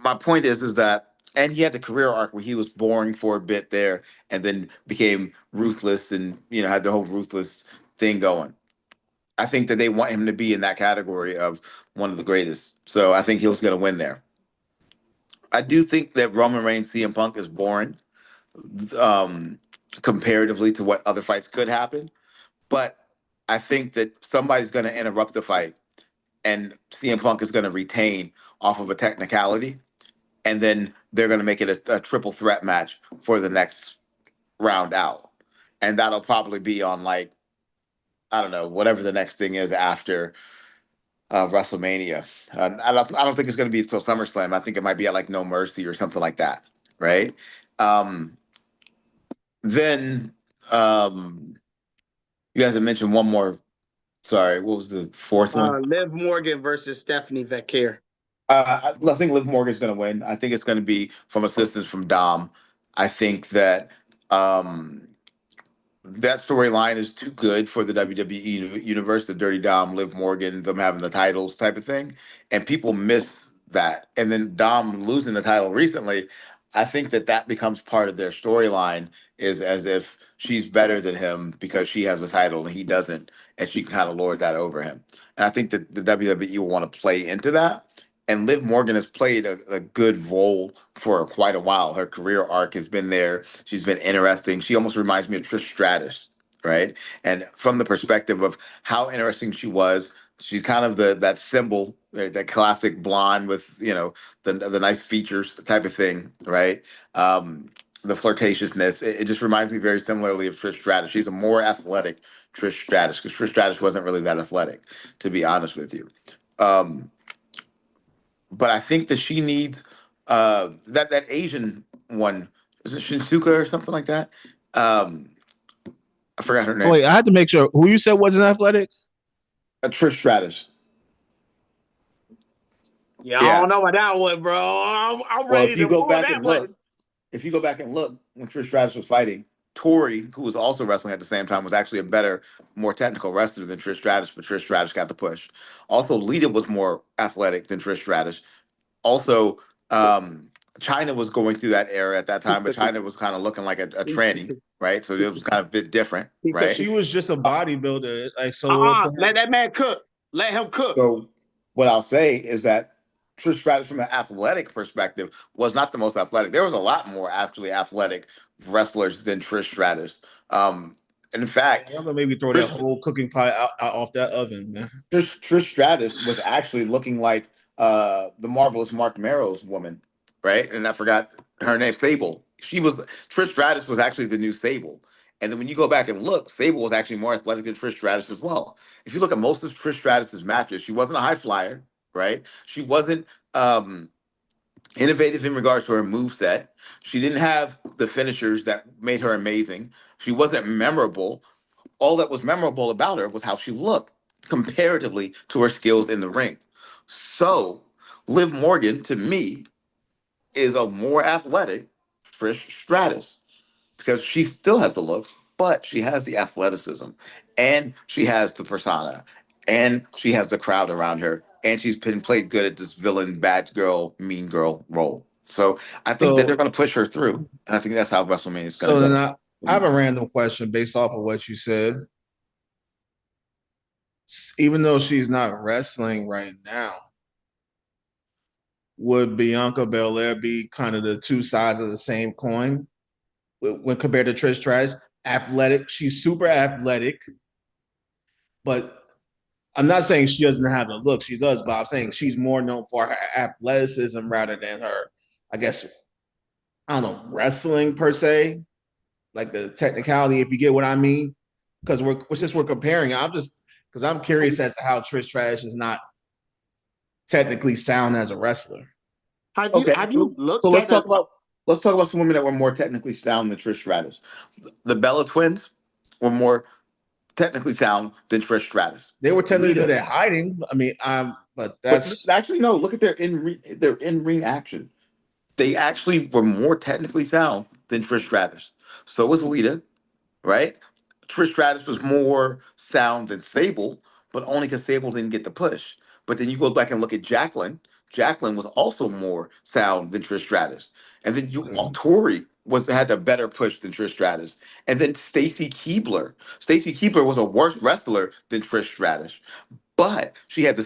My point is that and he had the career arc where he was boring for a bit there and then became ruthless and had the whole ruthless thing going. I think that they want him to be in that category of one of the greatest. So I think he was going to win there. I do think that Roman Reigns CM Punk is boring um, comparatively to what other fights could happen, but I think that somebody's going to interrupt the fight and CM Punk is going to retain off of a technicality and then they're going to make it a triple threat match for the next round out, and that'll probably be on like I don't know whatever the next thing is after WrestleMania. I don't think it's going to be until SummerSlam. I think it might be at like No Mercy or something like that, right? Um, then you guys have mentioned one more. Sorry, what was the fourth one? Liv Morgan versus Stephanie Vecchia. I think Liv Morgan's going to win. I think it's going to be from assistance from Dom. I think that um, that storyline is too good for the WWE universe, the Dirty Dom, Liv Morgan, them having the titles type of thing. And people miss that. And then Dom losing the title recently, I think that becomes part of their storyline is as if she's better than him because she has a title and he doesn't. And she can kind of lord that over him. And I think that the WWE will want to play into that. And Liv Morgan has played a good role for quite a while. Her career arc has been there. She's been interesting. She almost reminds me of Trish Stratus, right? And from the perspective of how interesting she was, she's kind of that symbol, right? That classic blonde with the nice features type of thing, right? The flirtatiousness. It just reminds me very similarly of Trish Stratus. She's a more athletic Trish Stratus because Trish Stratus wasn't really that athletic, to be honest with you. Um, but I think that she needs that Asian one. Is it Shinsuka or something like that? Um, I forgot her Oh, name. wait, I had to make sure who you said wasn't athletic. Trish Stratus. Yeah, I Yeah. don't know about that one, bro. I'm Well, ready to pull that one. if you go back and look when Trish Stratus was fighting, Tori, who was also wrestling at the same time, was actually a better, more technical wrestler than Trish Stratus, but Trish Stratus got the push. Also, Lita was more athletic than Trish Stratus. Also, um, China was going through that era at that time, but China was kind of looking like a tranny, right? So it was kind of a bit different, right? She was just a Uh, bodybuilder. Like so, to Let her, that man cook. Let him cook. So what I'll say is that Trish Stratus, from an athletic perspective, was not the most athletic. There was a lot more actually athletic wrestlers than Trish Stratus. In fact, I'm gonna maybe throw that Trish whole cooking pot out off that oven, man. Trish Stratus was actually looking like the marvelous Mark Marrow's woman, right? And I forgot her name, Sable. She was Trish Stratus was actually the new Sable. And then when you go back and look, Sable was actually more athletic than Trish Stratus as well. If you look at most of Trish Stratus's matches, she wasn't a high flyer, right? She wasn't um, innovative in regards to her move set. She didn't have the finishers that made her amazing. She wasn't memorable. All that was memorable about her was how she looked comparatively to her skills in the ring. So, Liv Morgan, to me, is a more athletic Trish Stratus because she still has the looks, but she has the athleticism and she has the persona and she has the crowd around her and she's been played good at this villain, bad girl, mean girl role. So I think that they're So, going to push her through, and I think that's how WrestleMania is going so to then go. I have a random question based off of what you said. Even though she's not wrestling right now, would Bianca Belair be kind of the two sides of the same coin when compared to Trish Stratus? Athletic, she's super athletic, but I'm not saying she doesn't have the look. She does, but I'm saying she's more known for her athleticism rather than her, I guess, I don't know, wrestling per se, like the technicality, if you get what I mean. Because we're since we're comparing, I'm just because I'm curious as to how Trish Stratus is not technically sound as a wrestler. Okay, Have you so looked at the let's talk about some women that were more technically sound than Trish Stratus. The Bella Twins were more technically sound than Trish Stratus. They were technically good Lita, at hiding. I mean, but but that's actually no. Look at their in ring action. They actually were more technically sound than Trish Stratus. So was Lita, right? Trish Stratus was more sound than Sable, but only because Sable didn't get the push. But then you go back and look at Jacqueline. Jacqueline was also more sound than Trish Stratus. And then Tori was had a better push than Trish Stratus. And then Stacy Keebler. Stacy Keebler was a worse wrestler than Trish Stratus, but she had the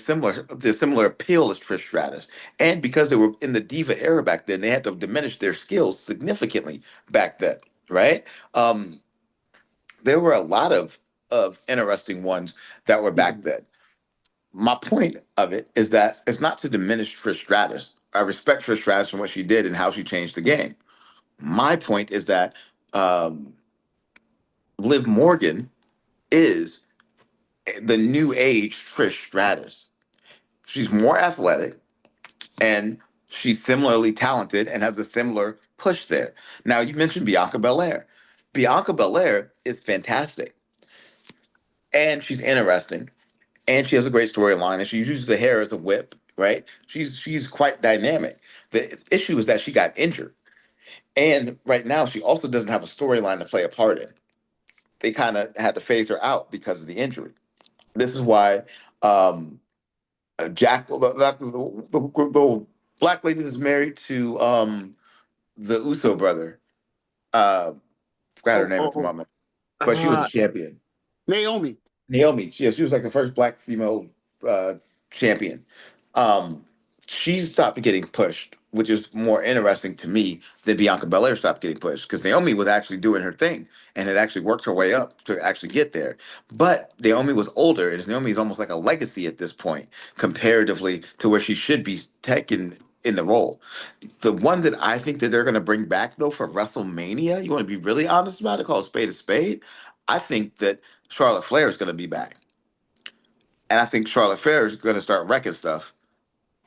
similar appeal as Trish Stratus. And because they were in the diva era back then, they had to diminish their skills significantly back then, right? Um, there were a lot of interesting ones that were back then. My point of it is that it's not to diminish Trish Stratus. I respect Trish Stratus and what she did and how she changed the game. My point is that um, Liv Morgan is the new age Trish Stratus. She's more athletic and she's similarly talented and has a similar push there. Now, you mentioned Bianca Belair. Bianca Belair is fantastic and she's interesting and she has a great storyline and she uses the hair as a whip, right? She's quite dynamic. The issue is that she got injured. And right now she also doesn't have a storyline to play a part in. They kind of had to phase her out because of the injury. This is why um Jack the black lady that's married to the Uso brother. Forgot her oh name oh at the oh moment, but she was a uh champion. Naomi? Naomi, she was like the first black female uh, champion. Um, she stopped getting pushed, which is more interesting to me than Bianca Belair stopped getting pushed because Naomi was actually doing her thing and had actually worked her way up to actually get there. But Naomi was older, and Naomi is almost like a legacy at this point, comparatively to where she should be taken in the role. The one that I think that they're going to bring back though for WrestleMania, you want to be really honest about it, call a spade a spade. I think that Charlotte Flair is going to be back, and I think Charlotte Flair is going to start wrecking stuff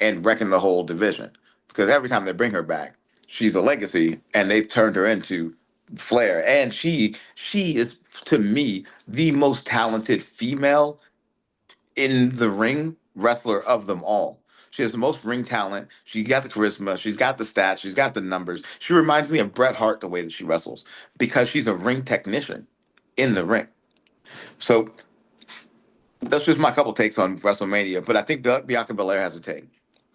and wrecking the whole division because every time they bring her back, she's a legacy, and they've turned her into Flair, and she is to me the most talented female in the ring wrestler of them all. She has the most ring talent. She got the charisma. She's got the stats. She's got the numbers. She reminds me of Bret Hart the way that she wrestles because she's a ring technician in the ring. So that's just my couple takes on WrestleMania. But I think Bianca Belair has a take.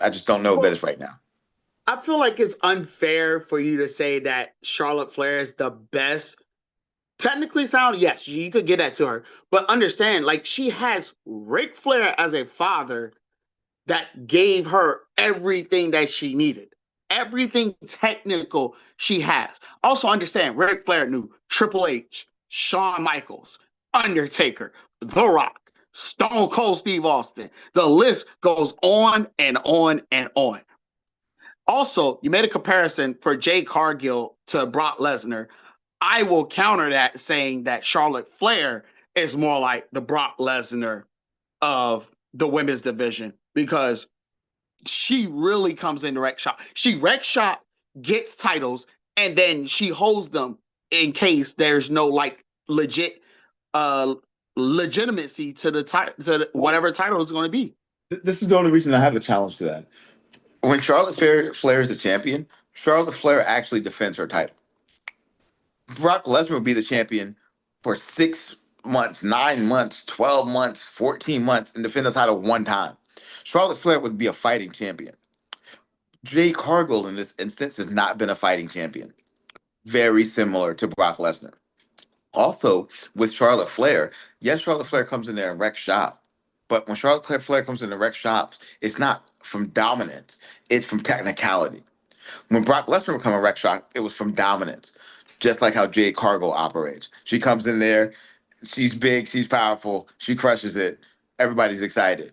I just don't know that it's right now. I feel like it's unfair for you to say that Charlotte Flair is the best. Technically sound, yes, you could get that to her. But understand, like, she has Ric Flair as a father that gave her everything that she needed. Everything technical she has. Also understand, Ric Flair knew Triple H, Shawn Michaels, Undertaker, The Rock, Stone Cold Steve Austin. The list goes on and on and on. Also, you made a comparison for Jade Cargill to Brock Lesnar. I will counter that saying that Charlotte Flair is more like the Brock Lesnar of the women's division because she really comes in wreck shop. She wreck shop, gets titles, and then she holds them in case there's no like uh legitimacy to the title, to whatever title is going to be. This is the only reason I have a challenge to that. When Flair is the champion, Charlotte Flair actually defends her title. Brock Lesnar would be the champion for 6 months, 9 months, 12 months, 14 months, and defend the title one time. Charlotte Flair would be a fighting champion. Jay Cargill, in this instance, has not been a fighting champion. Very similar to Brock Lesnar. Also, with Charlotte Flair, yes, Charlotte Flair comes in there and wrecks shop. But when Charlotte Flair comes in and wrecks shops, it's not from dominance, it's from technicality. When Brock Lesnar would come in wreck shop, it was from dominance, just like how Jade Cargill operates. She comes in there, she's big, she's powerful, she crushes it. Everybody's excited.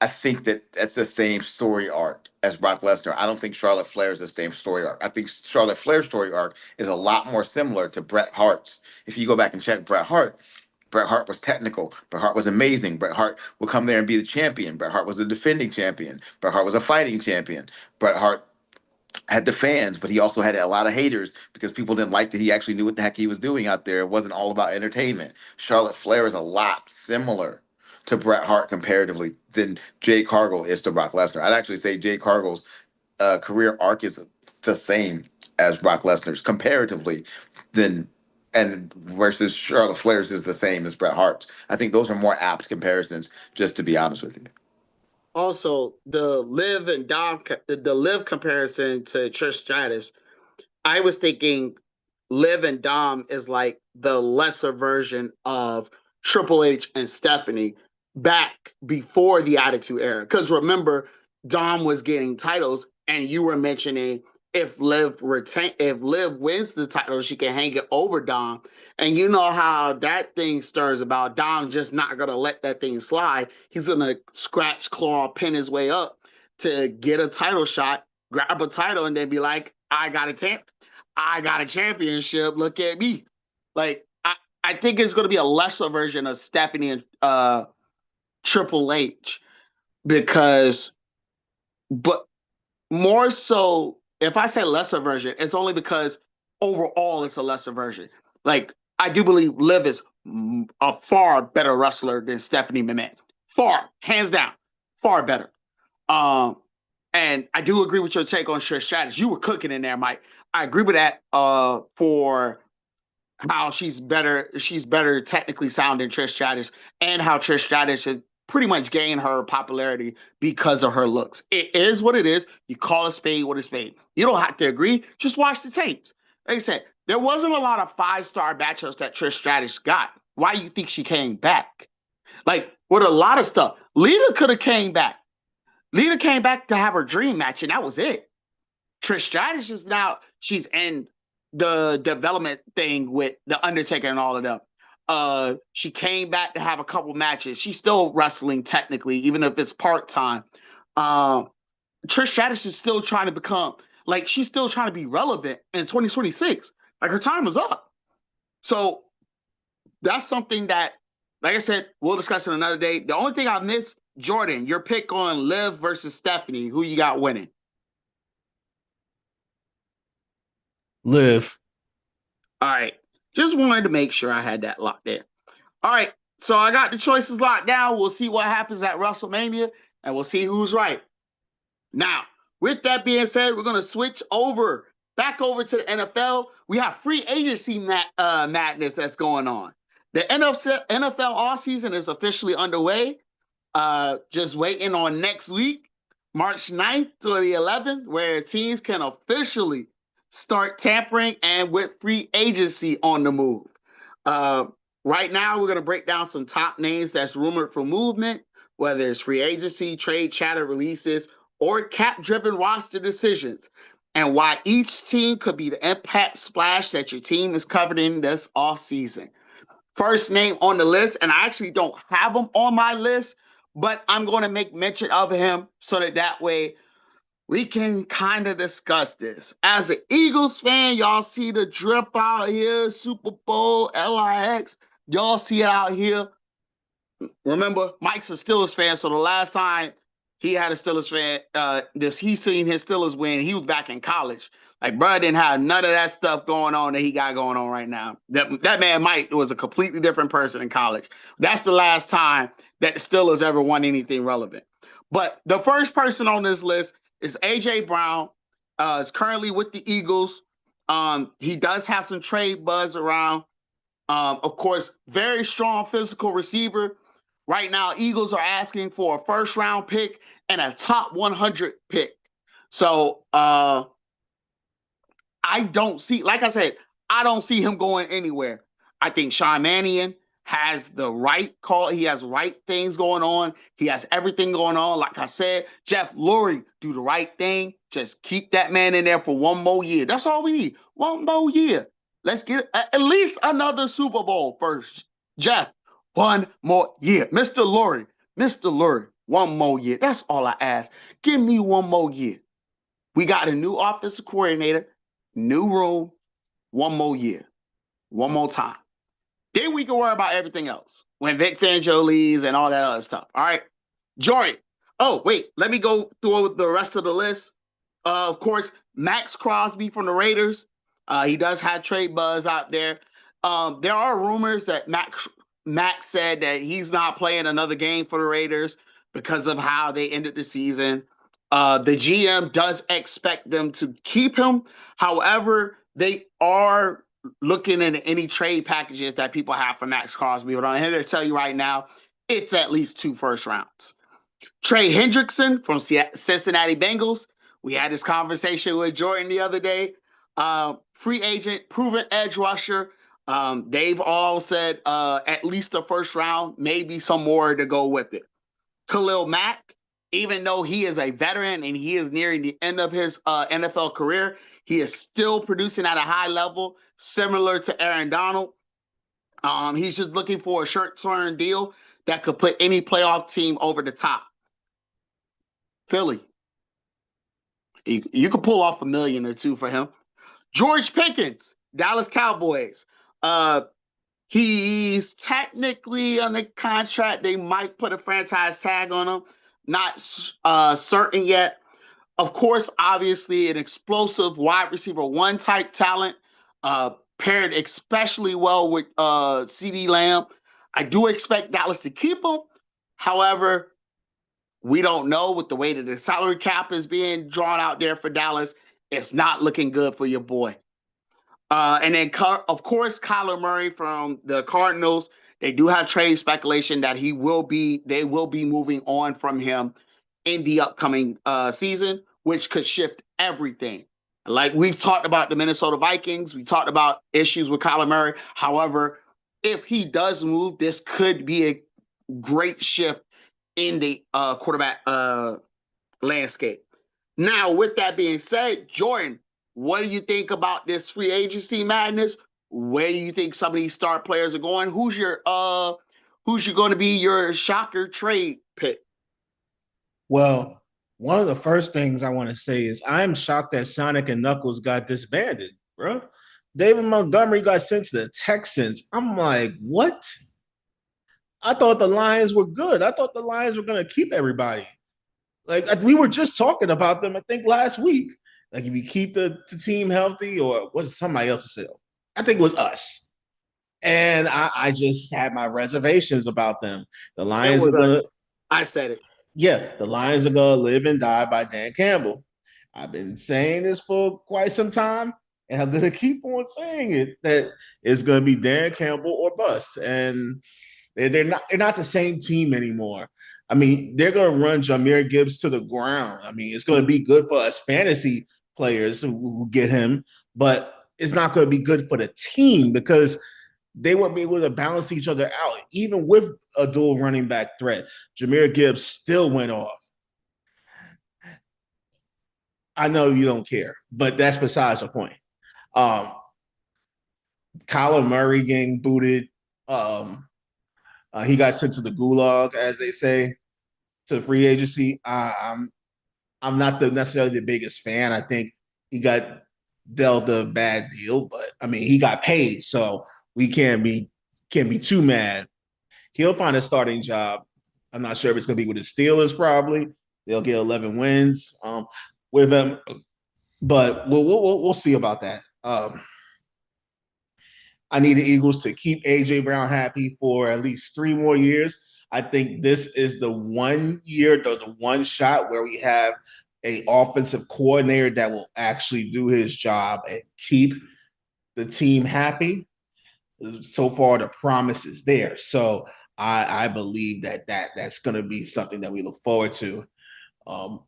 I think that that's the same story arc as Brock Lesnar. I don't think Charlotte Flair is the same story arc. I think Charlotte Flair's story arc is a lot more similar to Bret Hart's. If you go back and check Bret Hart was technical. Bret Hart was amazing. Bret Hart would come there and be the champion. Bret Hart was a defending champion. Bret Hart was a fighting champion. Bret Hart had the fans, but he also had a lot of haters because people didn't like that he actually knew what the heck he was doing out there. It wasn't all about entertainment. Charlotte Flair is a lot similar to Bret Hart comparatively than Jay Cargill is to Brock Lesnar. I'd actually say Jay Cargill's career arc is the same as Brock Lesnar's comparatively, than and versus Charlotte Flair's is the same as Bret Hart's. I think those are more apt comparisons, just to be honest with you. Also, the Liv comparison to Trish Stratus, I was thinking Liv and Dom is like the lesser version of Triple H and Stephanie back before the Attitude Era. Because remember, Dom was getting titles, and you were mentioning if Liv wins the title, she can hang it over Dom. And you know how that thing stirs about. Dom's just not gonna let that thing slide. He's gonna scratch, claw, pin his way up to get a title shot, grab a title, and then be like, I got a championship. Look at me. Like, I think it's going to be a lesser version of Stephanie and Triple H because, but more so, if I say lesser version, it's only because overall it's a lesser version. Like, I do believe Liv is a far better wrestler than Stephanie McMahon. Far, hands down, far better. Um, and I do agree with your take on Trish Stratus. You were cooking in there, Mike. I agree with that for how she's better technically sound than Trish Stratus, and how Trish Stratus should pretty much gain her popularity because of her looks. It is what it is. You call a spade what a spade. You don't have to agree. Just watch the tapes. Like I said, there wasn't a lot of 5-star matchups that Trish Stratus got. Why do you think she came back? Like, with a lot of stuff, Lita could have came back. Lita came back to have her dream match, and that was it. Trish Stratus is now, she's in the development thing with The Undertaker and all of them. She came back to have a couple matches. She's still wrestling technically, even if it's part-time. Trish Stratus is still trying to become, like, she's still trying to be relevant in 2026. Like, her time is up. So that's something that, like I said, we'll discuss it another day. The only thing I missed, Jordan, your pick on Liv versus Stephanie, who you got winning? Liv. All right. Just wanted to make sure I had that locked in. All right. So I got the choices locked down. We'll see what happens at WrestleMania, and we'll see who's right. Now, with that being said, we're going to switch back over to the NFL. We have free agency madness that's going on. The NFL offseason is officially underway. Just waiting on next week, March 9th to the 11th, where teams can officially start tampering and with free agency on the move. Uh, right now, we're going to break down some top names that's rumored for movement, whether it's free agency, trade chatter releases, or cap-driven roster decisions, and why each team could be the impact splash that your team is covered in this offseason. First name on the list, and I actually don't have him on my list, but I'm going to make mention of him so that way we can kind of discuss this. As an Eagles fan, y'all see the drip out here, Super Bowl, LIX. Y'all see it out here. Remember, Mike's a Steelers fan, so the last time he had a Steelers fan, he seen his Steelers win, he was back in college. Like, bro didn't have none of that stuff going on that he got going on right now. That man Mike was a completely different person in college. That's the last time that the Steelers ever won anything relevant. But the first person on this list is AJ Brown. Is currently with the Eagles. He does have some trade buzz around. Of course, very strong physical receiver. Right now, Eagles are asking for a first round pick and a top 100 pick. So I don't see, like I said, I don't see him going anywhere. I think Sean Mannion has the right call. He has right things going on. He has everything going on. Like I said, Jeff Lurie, do the right thing. Just keep that man in there for one more year. That's all we need. One more year. Let's get at least another Super Bowl first. Jeff, one more year. Mr. Lurie, one more year. That's all I ask. Give me one more year. We got a new offensive coordinator, new room, one more year, one more time. Then we can worry about everything else when Vic Fangio leaves and all that other stuff. All right, Jordan. Oh, wait, let me go through the rest of the list. Of course, Max Crosby from the Raiders. He does have trade buzz out there. There are rumors that Max said that he's not playing another game for the Raiders because of how they ended the season. The GM does expect them to keep him. However, they are looking at any trade packages that people have for Max Crosby. But I'm here to tell you right now, it's at least 2 first rounds. Trey Hendrickson from Cincinnati Bengals. We had this conversation with Jordan the other day. Free agent, proven edge rusher. They've all said at least the first round, maybe some more to go with it. Khalil Mack, even though he is a veteran and he is nearing the end of his NFL career, he is still producing at a high level, similar to Aaron Donald. He's just looking for a short-term deal that could put any playoff team over the top. Philly, you could pull off $1 million or $2 million for him. George Pickens, Dallas Cowboys. He's technically on the contract. They might put a franchise tag on him. Not certain yet. Of course, obviously, an explosive wide receiver one type talent, paired especially well with CeeDee Lamb. I do expect Dallas to keep him. However, we don't know with the way that the salary cap is being drawn out there for Dallas. It's not looking good for your boy. And then, of course, Kyler Murray from the Cardinals. They do have trade speculation that they will be moving on from him in the upcoming season, which could shift everything. Like we've talked about the Minnesota Vikings, we talked about issues with Kyler Murray. However, if he does move, this could be a great shift in the quarterback landscape. Now, with that being said, Jordan, what do you think about this free agency madness? Where do you think some of these star players are going? Who's going to be your shocker trade pick? Well, one of the first things I want to say is I'm shocked that Sonic and Knuckles got disbanded, bro. David Montgomery got sent to the Texans. I'm like, what? I thought the Lions were good. I thought the Lions were going to keep everybody. Like we were just talking about them, I think last week. Like if you keep the team healthy, or was it somebody else to sell? I think it was us. And I just had my reservations about them. The Lions are gonna. I said it. Yeah, the Lions are gonna live and die by Dan Campbell. I've been saying this for quite some time, and I'm gonna keep on saying it that it's gonna be Dan Campbell or bust. And they're not the same team anymore. I mean, they're gonna run Jameer Gibbs to the ground. I mean, it's gonna be good for us fantasy players who get him, but it's not gonna be good for the team because they won't be able to balance each other out. Even with a dual running back threat, Jameer Gibbs still went off. I know you don't care, but that's besides the point. Um, Kyler Murray getting booted. Um, he got sent to the gulag, as they say, to free agency. I'm not necessarily the biggest fan. I think he got dealt a bad deal, but I mean he got paid, so we can't be too mad. He'll find a starting job. I'm not sure if it's going to be with the Steelers. Probably they'll get 11 wins with him, but we'll see about that. I need the Eagles to keep AJ Brown happy for at least 3 more years. I think this is the 1 year, the one shot where we have a offensive coordinator that will actually do his job and keep the team happy. So far, the promise is there. So I believe that's going to be something that we look forward to. Um,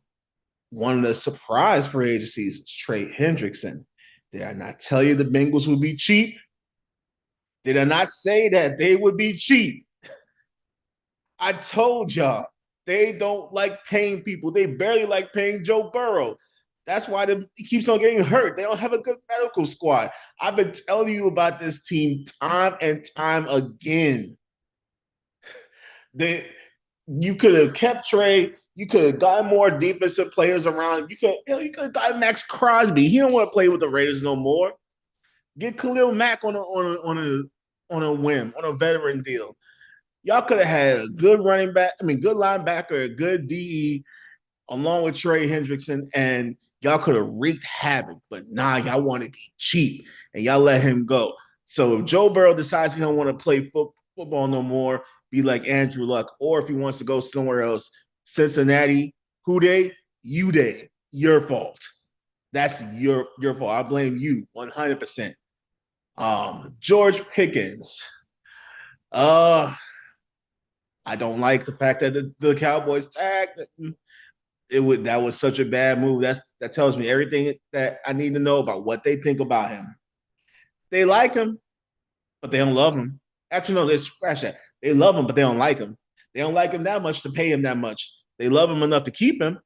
One of the surprise free agencies is Trey Hendrickson. Did I not tell you the Bengals would be cheap? Did I not say that they would be cheap? I told y'all they don't like paying people. They barely like paying Joe Burrow. That's why he keeps on getting hurt. They don't have a good medical squad. I've been telling you about this team time and time again. They, you could have kept Trey. You could have gotten more defensive players around. You could have gotten Max Crosby. He don't want to play with the Raiders no more. Get Khalil Mack on a whim, on a veteran deal. Y'all could have had a good running back, good linebacker, a good DE, along with Trey Hendrickson, and y'all could have wreaked havoc. But nah, y'all want to be cheap, and y'all let him go. So if Joe Burrow decides he don't want to play football no more, be like Andrew Luck, or if he wants to go somewhere else, Cincinnati, who they, you they, your fault. That's your fault. I blame you 100%. George Pickens. Uh, I don't like the fact that the Cowboys tagged. That was such a bad move. That tells me everything that I need to know about what they think about him. They like him, but they don't love him. Actually, no, they scratch that. They love him, but they don't like him. They don't like him that much to pay him that much. They love him enough to keep him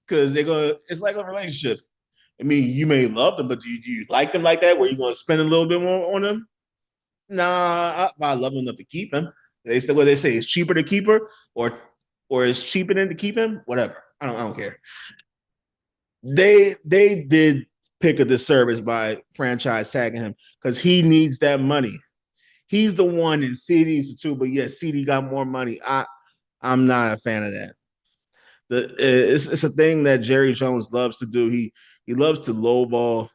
because they're gonna. It's like a relationship. I mean, you may love them, but do you like them like that? Where you gonna spend a little bit more on them? Nah, I love him enough to keep him. They still what they say it's cheaper to keep her, or it's cheaper than to keep him. Whatever. I don't care. They did pick a disservice by franchise tagging him because he needs that money. He's the one and CD's the two, but yes, CD got more money. I'm not a fan of that. It's a thing that Jerry Jones loves to do. He loves to lowball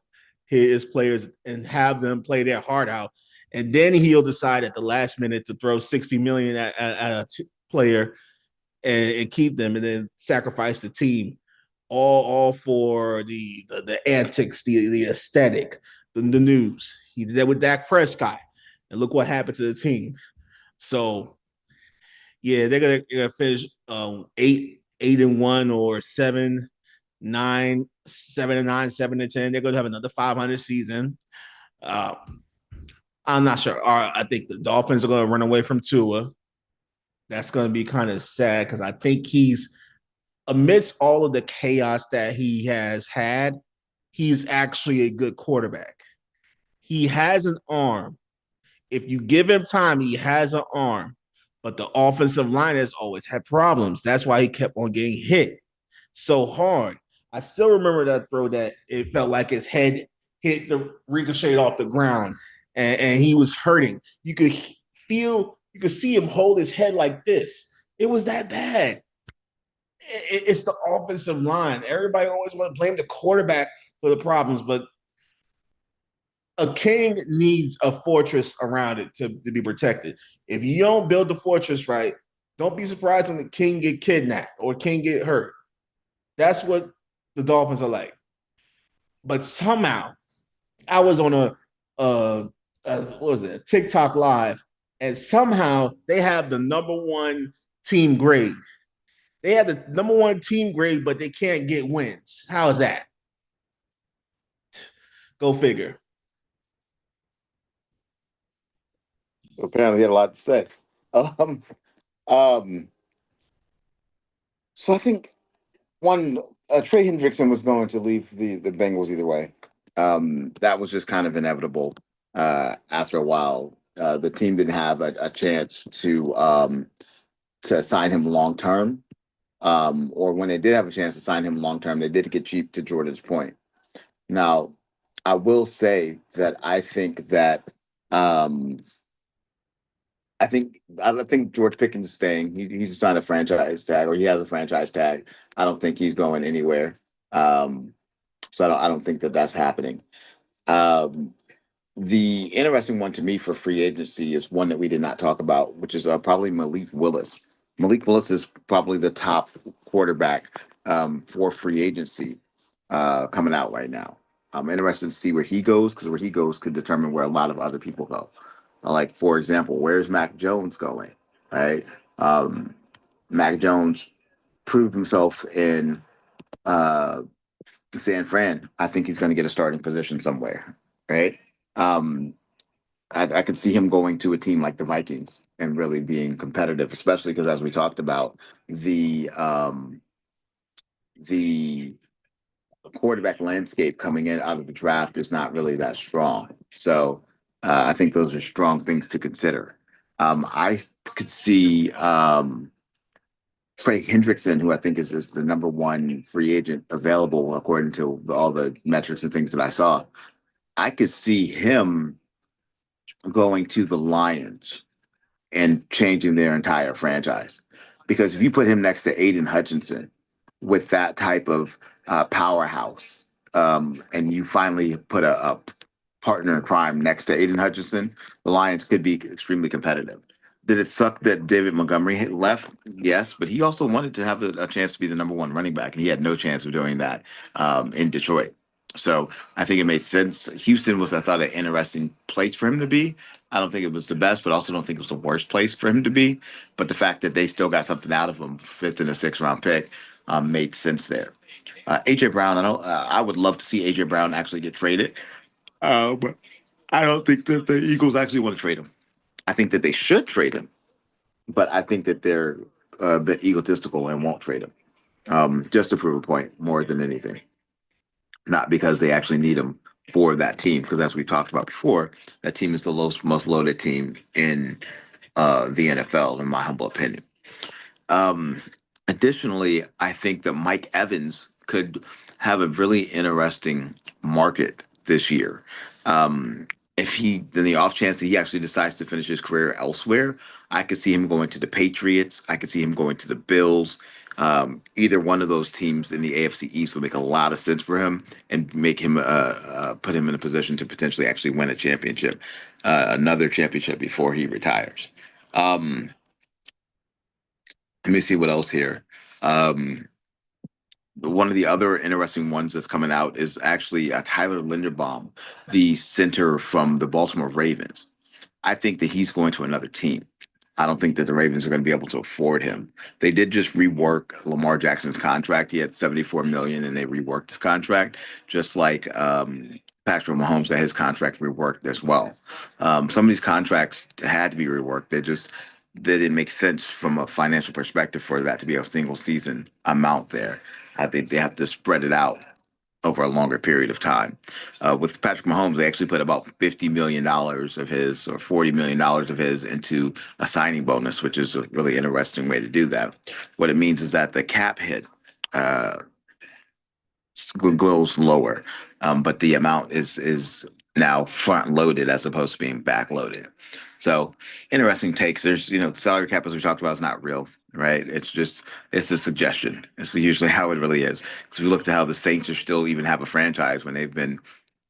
his players and have them play their heart out, and then he'll decide at the last minute to throw 60 million at a player and keep them, and then sacrifice the team, all for the antics, the aesthetic, the news. He did that with Dak Prescott, and look what happened to the team. So yeah, they're gonna finish 8-1 or 7-9, 7-9, 7-10. They're gonna have another 500 season. Uh, I'm not sure. I think the Dolphins are gonna run away from Tua. That's gonna be kind of sad because I think he's amidst all of the chaos that he has had, he's actually a good quarterback. He has an arm. If you give him time, he has an arm. But the offensive line has always had problems. That's why he kept on getting hit so hard. I still remember that throw that it felt like his head hit the ricochet off the ground and he was hurting. You could see him hold his head like this. It was that bad. It's the offensive line. Everybody always want to blame the quarterback for the problems, but a king needs a fortress around it to be protected. If you don't build the fortress right, Don't be surprised when the king get kidnapped or king get hurt. That's what the Dolphins are like. But somehow, I was on what was it, a TikTok live, and somehow they have the number one team grade. They have the number one team grade, but they can't get wins. How is that? Go figure. Apparently, he had a lot to say. Um, um, so I think one Trey Hendrickson was going to leave the Bengals either way. That was just kind of inevitable. After a while, the team didn't have a chance to sign him long term. Or when they did have a chance to sign him long term, they did get cheap. To Jordan's point. Now, I will say that um, I think George Pickens is staying. He's signed a franchise tag, or he has a franchise tag. I don't think he's going anywhere. Um, so I don't think that that's happening. Um, the interesting one to me for free agency is one that we did not talk about, which is probably Malik Willis. Malik Willis is probably the top quarterback for free agency coming out right now. I'm interested to see where he goes, because where he goes could determine where a lot of other people go. Like, for example, where's Mac Jones going? Right? Um, Mac Jones proved himself in uh, San Fran. I think he's going to get a starting position somewhere. Right? Um, I could see him going to a team like the Vikings and really being competitive, especially because, as we talked about, the quarterback landscape coming in out of the draft is not really that strong. So I think those are strong things to consider. I could see Trey Hendrickson, who I think is the number one free agent available according to all the metrics and things that I saw. I could see him going to the Lions and changing their entire franchise. Because if you put him next to Aiden Hutchinson with that type of powerhouse, and you finally put a partner in crime next to Aiden Hutchinson, the Lions could be extremely competitive. Did it suck that David Montgomery had left? Yes, but he also wanted to have a chance to be the number one running back, and he had no chance of doing that in Detroit. So I think it made sense. Houston was, I thought, an interesting place for him to be. I don't think it was the best, but also don't think it was the worst place for him to be. But the fact that they still got something out of him, fifth and a sixth round pick, made sense there. AJ Brown, I don't. I would love to see AJ Brown actually get traded, but I don't think that the Eagles actually want to trade him. I think that they should trade him, but I think that they're a bit egotistical and won't trade him, just to prove a point more than anything. Not because they actually need him for that team, because as we talked about before, that team is the most loaded team in the NFL, in my humble opinion. Um, Additionally, I think that Mike Evans could have a really interesting market this year. Um, if he, in the off chance that he actually decides to finish his career elsewhere, I could see him going to the Patriots. I could see him going to the Bills. Either one of those teams in the AFC East would make a lot of sense for him and make him put him in a position to potentially actually win a championship, another championship before he retires. Um, Let me see what else here. Um, One of the other interesting ones that's coming out is actually Tyler Linderbaum, the center from the Baltimore Ravens. I think that he's going to another team. I don't think that the Ravens are going to be able to afford him. They did just rework Lamar Jackson's contract. He had 74 million, and they reworked his contract, just like Patrick Mahomes got his contract reworked as well. Some of these contracts had to be reworked. They didn't make sense from a financial perspective for that to be a single season amount there. I think they have to spread it out over a longer period of time. With Patrick Mahomes, they actually put about $50 million of his, or $40 million of his, into a signing bonus, which is a really interesting way to do that. What it means is that the cap hit uh, goes lower, but the amount is now front loaded as opposed to being back loaded. So interesting takes. There's, the salary cap, as we talked about, is not real, right? It's a suggestion. It's usually how it really is. Because we look at how the Saints are still even have a franchise when they've been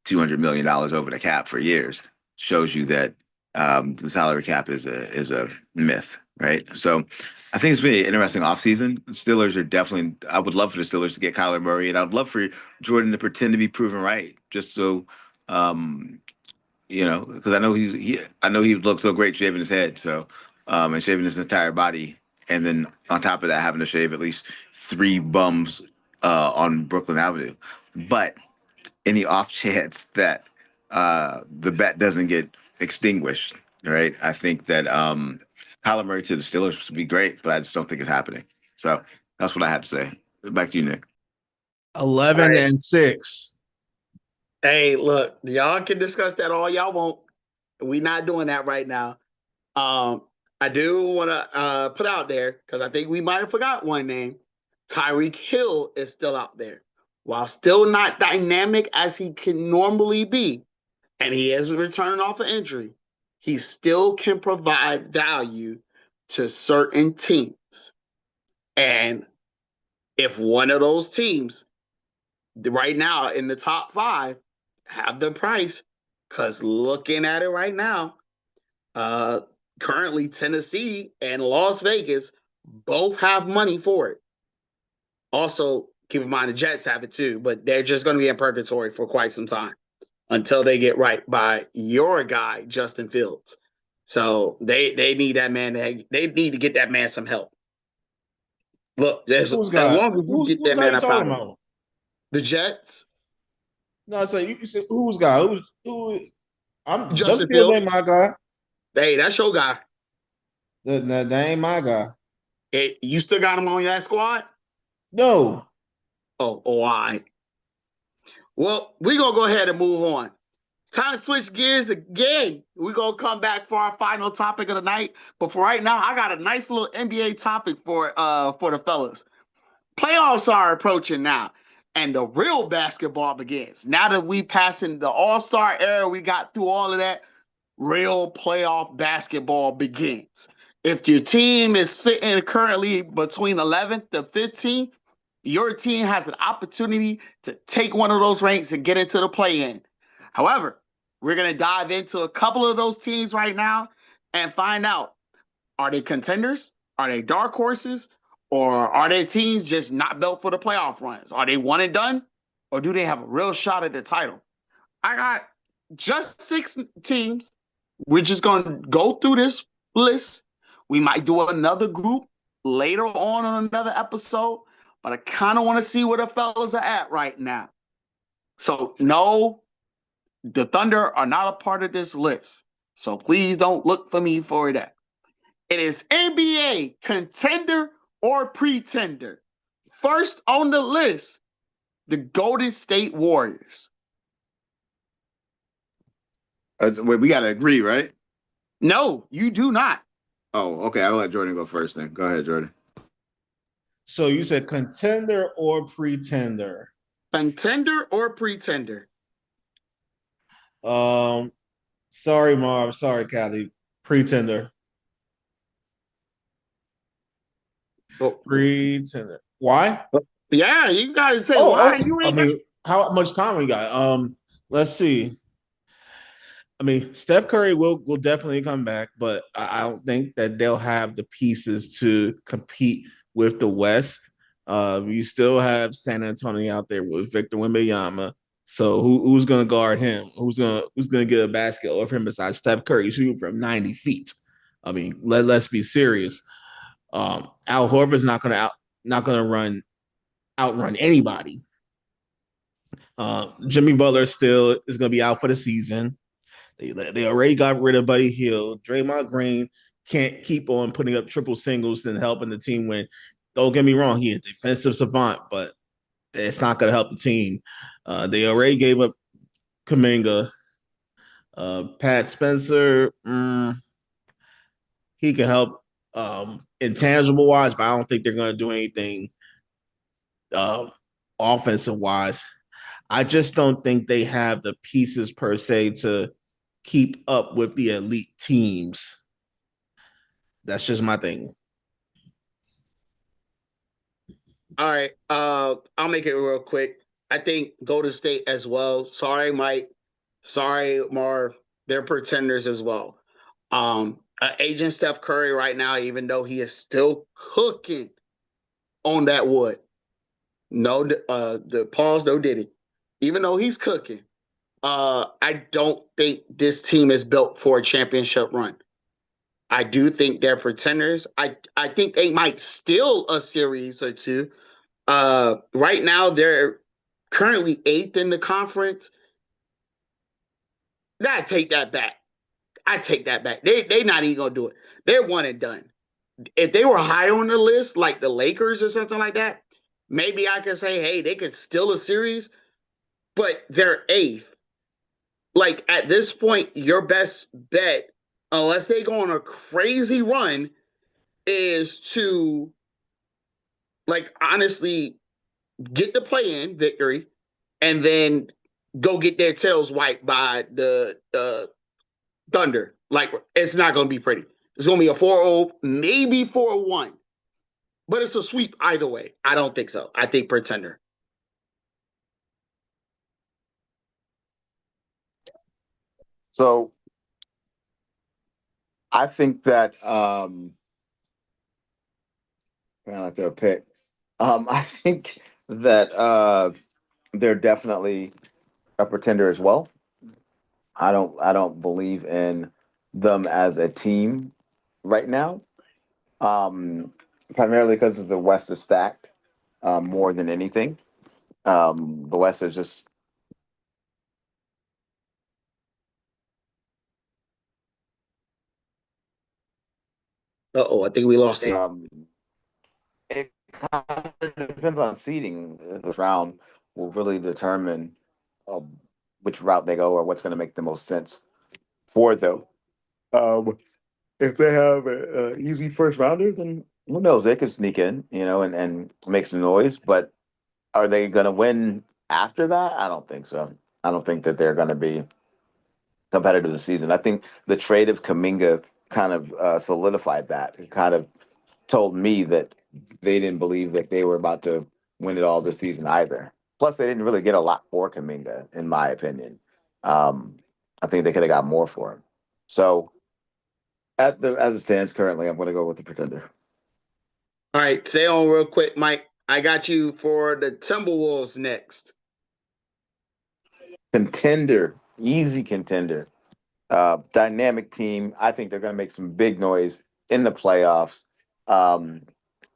$200 million over the cap for years, shows you that the salary cap is a myth. right? So I think it's been an interesting offseason. Steelers are definitely, I would love for the Steelers to get Kyler Murray, and I'd love for Jordan to pretend to be proven right, just so, um, because I know I know he looked so great shaving his head, so, and shaving his entire body. And then on top of that, having to shave at least three bums on Brooklyn Avenue. But any off chance that the bet doesn't get extinguished, right? I think that Kyler Murray to the Steelers would be great, but I just don't think it's happening. So that's what I have to say. Back to you, Nick. 11-6. Hey, look, y'all can discuss that all y'all want. We're not doing that right now. I do want to put out there, because I think we might have forgot one name. Tyreek Hill is still out there. While still not dynamic as he can normally be, and he is returning off an injury, he still can provide value to certain teams. And if one of those teams right now in the top 5 have the price, because looking at it right now, currently Tennessee and Las Vegas both have money for it. Also, keep in mind the Jets have it too, but they're just going to be in purgatory for quite some time until they get right by your guy, Justin Fields. So they need that man. They need to get that man some help. Look, there's Who's as guy? long as you get Who's that guy man you up out talking of about? the Jets, No, I said you said who's guy? Who? I'm Justin Justin Fields ain't Fields. my guy. Hey, that's your guy. That ain't my guy. Hey, you still got him on that squad? No. Oh, all right. Well, we're going to go ahead and move on. Time to switch gears again. We're going to come back for our final topic of the night. But for right now, I got a nice little NBA topic for the fellas. Playoffs are approaching now, and the real basketball begins. Now that we passing the All-Star era, we got through all of that, real playoff basketball begins. If your team is sitting currently between 11th to 15th, your team has an opportunity to take one of those ranks and get into the play-in. However, we're going to dive into a couple of those teams right now and find out, are they contenders? Are they dark horses? Or are they teams just not built for the playoff runs? Are they one and done? Or do they have a real shot at the title? I got just 6 teams. We're just going to go through this list. We might do another group later on another episode, but I kind of want to see where the fellas are at right now. So, no, the Thunder are not a part of this list. So please don't look for me for that. It is NBA contender or pretender. First on the list, the Golden State Warriors. Wait, we got to agree, right? No, you do not. Oh, okay. I'll let Jordan go first then. Go ahead, Jordan. So you said contender or pretender? Contender or pretender? Sorry, Marv. Sorry, Callie. Pretender. Oh, Pretender. Why? yeah, you got to say why. You I ain't got. mean, how much time we got? Let's see. I mean, Steph Curry will definitely come back, but I don't think that they'll have the pieces to compete with the West. You still have San Antonio out there with Victor Wembanyama. So who's going to guard him? Who's gonna get a basket off him besides Steph Curry shooting from 90 feet? I mean, let's be serious. Al Horford's not gonna outrun anybody. Jimmy Butler still is going to be out for the season. They already got rid of Buddy Hield. Draymond Green can't keep on putting up triple singles and helping the team win. Don't get me wrong, he is a defensive savant, but it's not going to help the team. They already gave up Kaminga. Pat Spencer, he can help intangible wise, but I don't think they're going to do anything offensive wise. I just don't think they have the pieces per se to keep up with the elite teams. That's just my thing. All right. I'll make it real quick. I think Golden State as well. Sorry, Mike. Sorry, Marv. They're pretenders as well. Agent Steph Curry right now, even though he is still cooking on that wood. No, the pause, no diddy. Even though he's cooking, I don't think this team is built for a championship run. I do think they're pretenders. I think they might steal a series or two. Right now, they're currently eighth in the conference. I take that back. I take that back. They not even gonna do it. They're one and done. If they were higher on the list, like the Lakers or something like that, maybe I could say, hey, they could steal a series, but they're eighth. Like at this point, your best bet, unless they go on a crazy run, is to like honestly get the play in victory and then go get their tails wiped by the Thunder. Like it's not going to be pretty. It's going to be a 4-0, maybe 4-1. But it's a sweep either way. I don't think so. I think pretender. So I think that I like their pick. I think that they're definitely a pretender as well. I don't believe in them as a team right now. Um, Primarily because the West is stacked more than anything. The West is just I think we lost him. it kind of depends on seeding. This round will really determine um, which route they go or what's going to make the most sense for them. Um, if they have a easy first rounder, then who knows? They could sneak in, and make some noise. But are they going to win after that? I don't think so. I don't think that they're going to be competitive this season. I think the trade of Kaminga kind of solidified that. It kind of told me that they didn't believe that they were about to win it all this season either. Plus, they didn't really get a lot for Kaminga, in my opinion. Um, I think they could have got more for him. So, as it stands currently, I'm going to go with the Pretender. All right, stay on real quick, Mike. I got you for the Timberwolves next. Contender, easy contender, dynamic team. I think they're going to make some big noise in the playoffs. Um,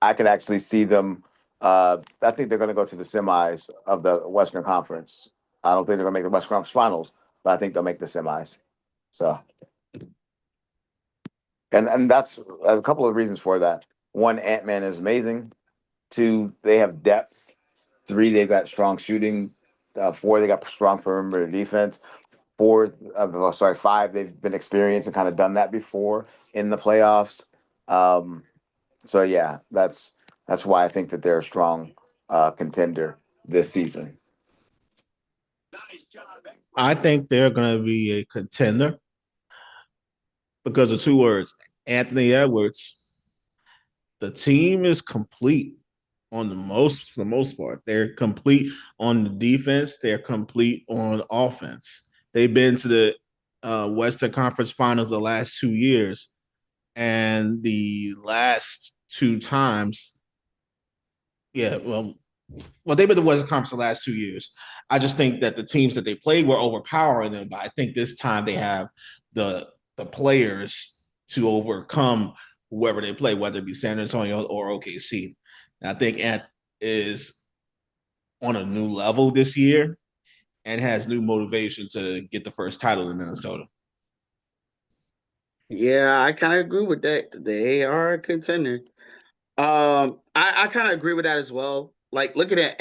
I could actually see them. I think they're going to go to the semis of the Western Conference. I don't think they're going to make the Western Conference Finals, but I think they'll make the semis. So, and that's a couple of reasons for that. One, Ant-Man is amazing. Two, they have depth. Three, they've got strong shooting. Four, they got strong perimeter defense. Four, sorry, five, they've been experienced and kind of done that before in the playoffs. Um, so yeah, that's why I think that they're a strong contender this season. I think they're going to be a contender because of two words: Anthony Edwards. The team is complete for the most part. They're complete on the defense. They're complete on offense. They've been to the Western Conference Finals the last 2 years, and the last two times, yeah, well, they've been to the Western Conference the last 2 years. I just think that the teams that they played were overpowering them, but I think this time they have the players to overcome whoever they play, whether it be San Antonio or OKC. And I think Ant is on a new level this year and has new motivation to get the first title in Minnesota. Yeah, I kind of agree with that. They are a contender. I kind of agree with that as well. Like looking at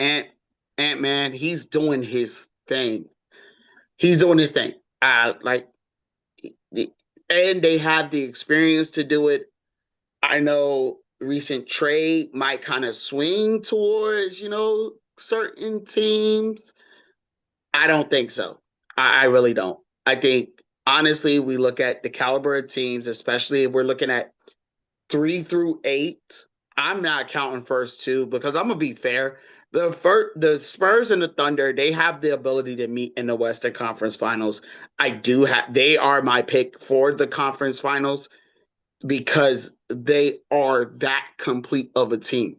Ant-Man, he's doing his thing. He's doing his thing. Like, and they have the experience to do it. I know recent trade might kind of swing towards, certain teams. I don't think so. I really don't. I think honestly, we look at the caliber of teams, especially if we're looking at 3 through 8. I'm not counting first two because I'm gonna be fair. The Spurs and the Thunder, they have the ability to meet in the Western Conference Finals. They are my pick for the conference finals. because they are that complete of a team.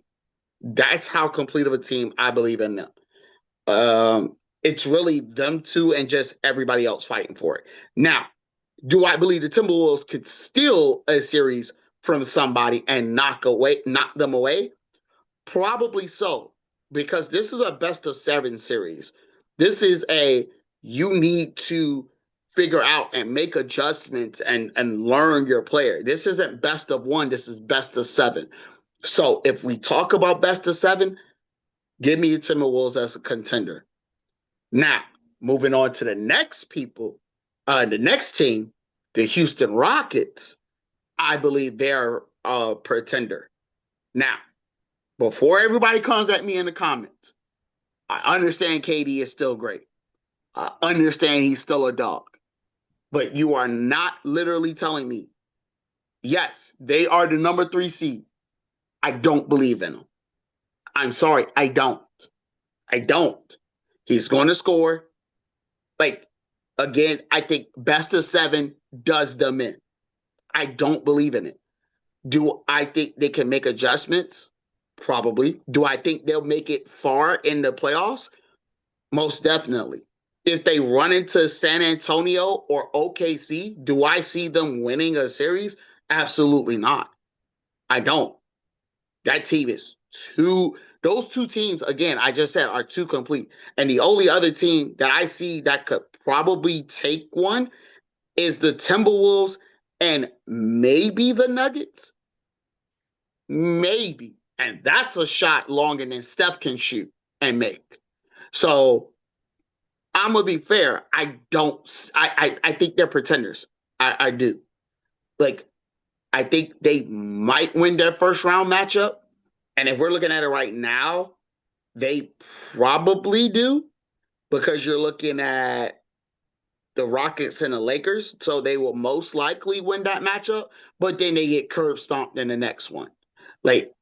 That's how complete of a team I believe in them. It's really them two and just everybody else fighting for it. Now, do I believe the Timberwolves could steal a series from somebody and knock them away? Probably so, because this is a best of seven series. This is a you need to figure out and make adjustments and learn your player. This isn't best of one. This is best of seven. So if we talk about best of seven, give me the Timberwolves as a contender. Now, moving on to the next the next team, the Houston Rockets. I believe they're a pretender. Now, before everybody comes at me in the comments, I understand KD is still great. I understand he's still a dog. But you are not literally telling me, yes, they are the number 3 seed. I don't believe in them. I'm sorry, I don't. I don't. He's going to score. Like, again, I think best of seven does them in. I don't believe in it. Do I think they can make adjustments? Probably. Do I think they'll make it far in the playoffs? Most definitely. If they run into San Antonio or OKC, do I see them winning a series? Absolutely not. I don't. That team is those two teams, again, I just said are too complete. And the only other team that I see that could probably take one is the Timberwolves and maybe the Nuggets. Maybe. And that's a shot longer than Steph can shoot and make. So I'm gonna be fair. I don't. I think they're pretenders. I do. Like I think they might win their first round matchup. And if we're looking at it right now, they probably do because you're looking at the Rockets and the Lakers, so they will most likely win that matchup. But then they get curb stomped in the next one. Like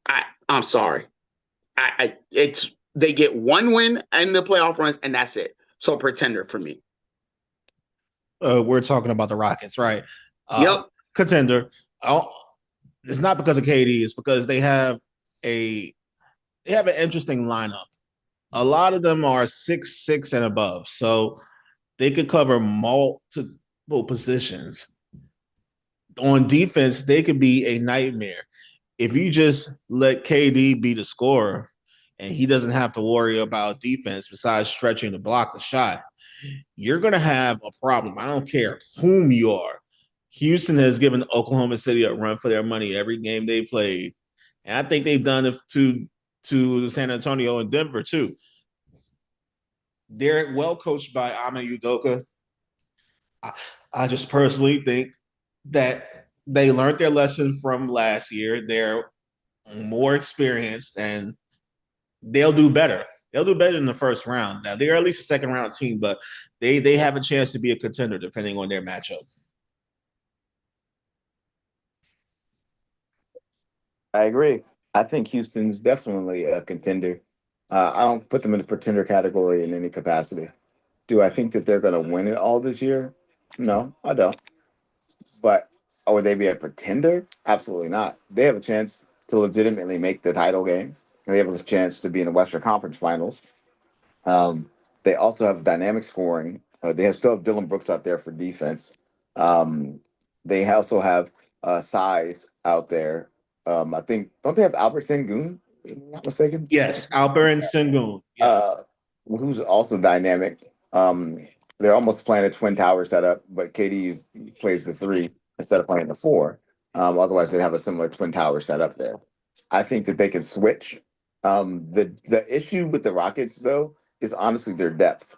I'm sorry, it's they get one win in the playoff runs and that's it. So pretender for me. We're talking about the Rockets, right? Yep. Contender. Oh, it's not because of KD. It's because they have an interesting lineup. A lot of them are 6'6" and above, so they could cover multiple positions. On defense, they could be a nightmare. If you just let KD be the scorer and he doesn't have to worry about defense besides stretching to block the shot, you're going to have a problem. I don't care whom you are. Houston has given Oklahoma City a run for their money every game they played. And I think they've done it to San Antonio and Denver too. They're well coached by Ama Udoka. I just personally think that they learned their lesson from last year. They're more experienced and they'll do better. They'll do better in the first round. Now they're at least a second round team, but they have a chance to be a contender depending on their matchup. I agree. I think Houston's definitely a contender. I don't put them in the pretender category in any capacity. Do I think that they're going to win it all this year? No, I don't. But would they be a pretender? Absolutely not. They have a chance to legitimately make the title game. They have a chance to be in the Western Conference Finals. They also have dynamic scoring. Still have Dylan Brooks out there for defense. Um, they also have size out there. I think don't they have Albert Sengun? If I'm not mistaken. Yes, Albert and Sengun. Yes. Who's also dynamic. They're almost playing a twin tower setup, but KD plays the three instead of playing the four. Otherwise, they'd have a similar twin tower setup there. I think that they can switch. The issue with the Rockets though is honestly their depth.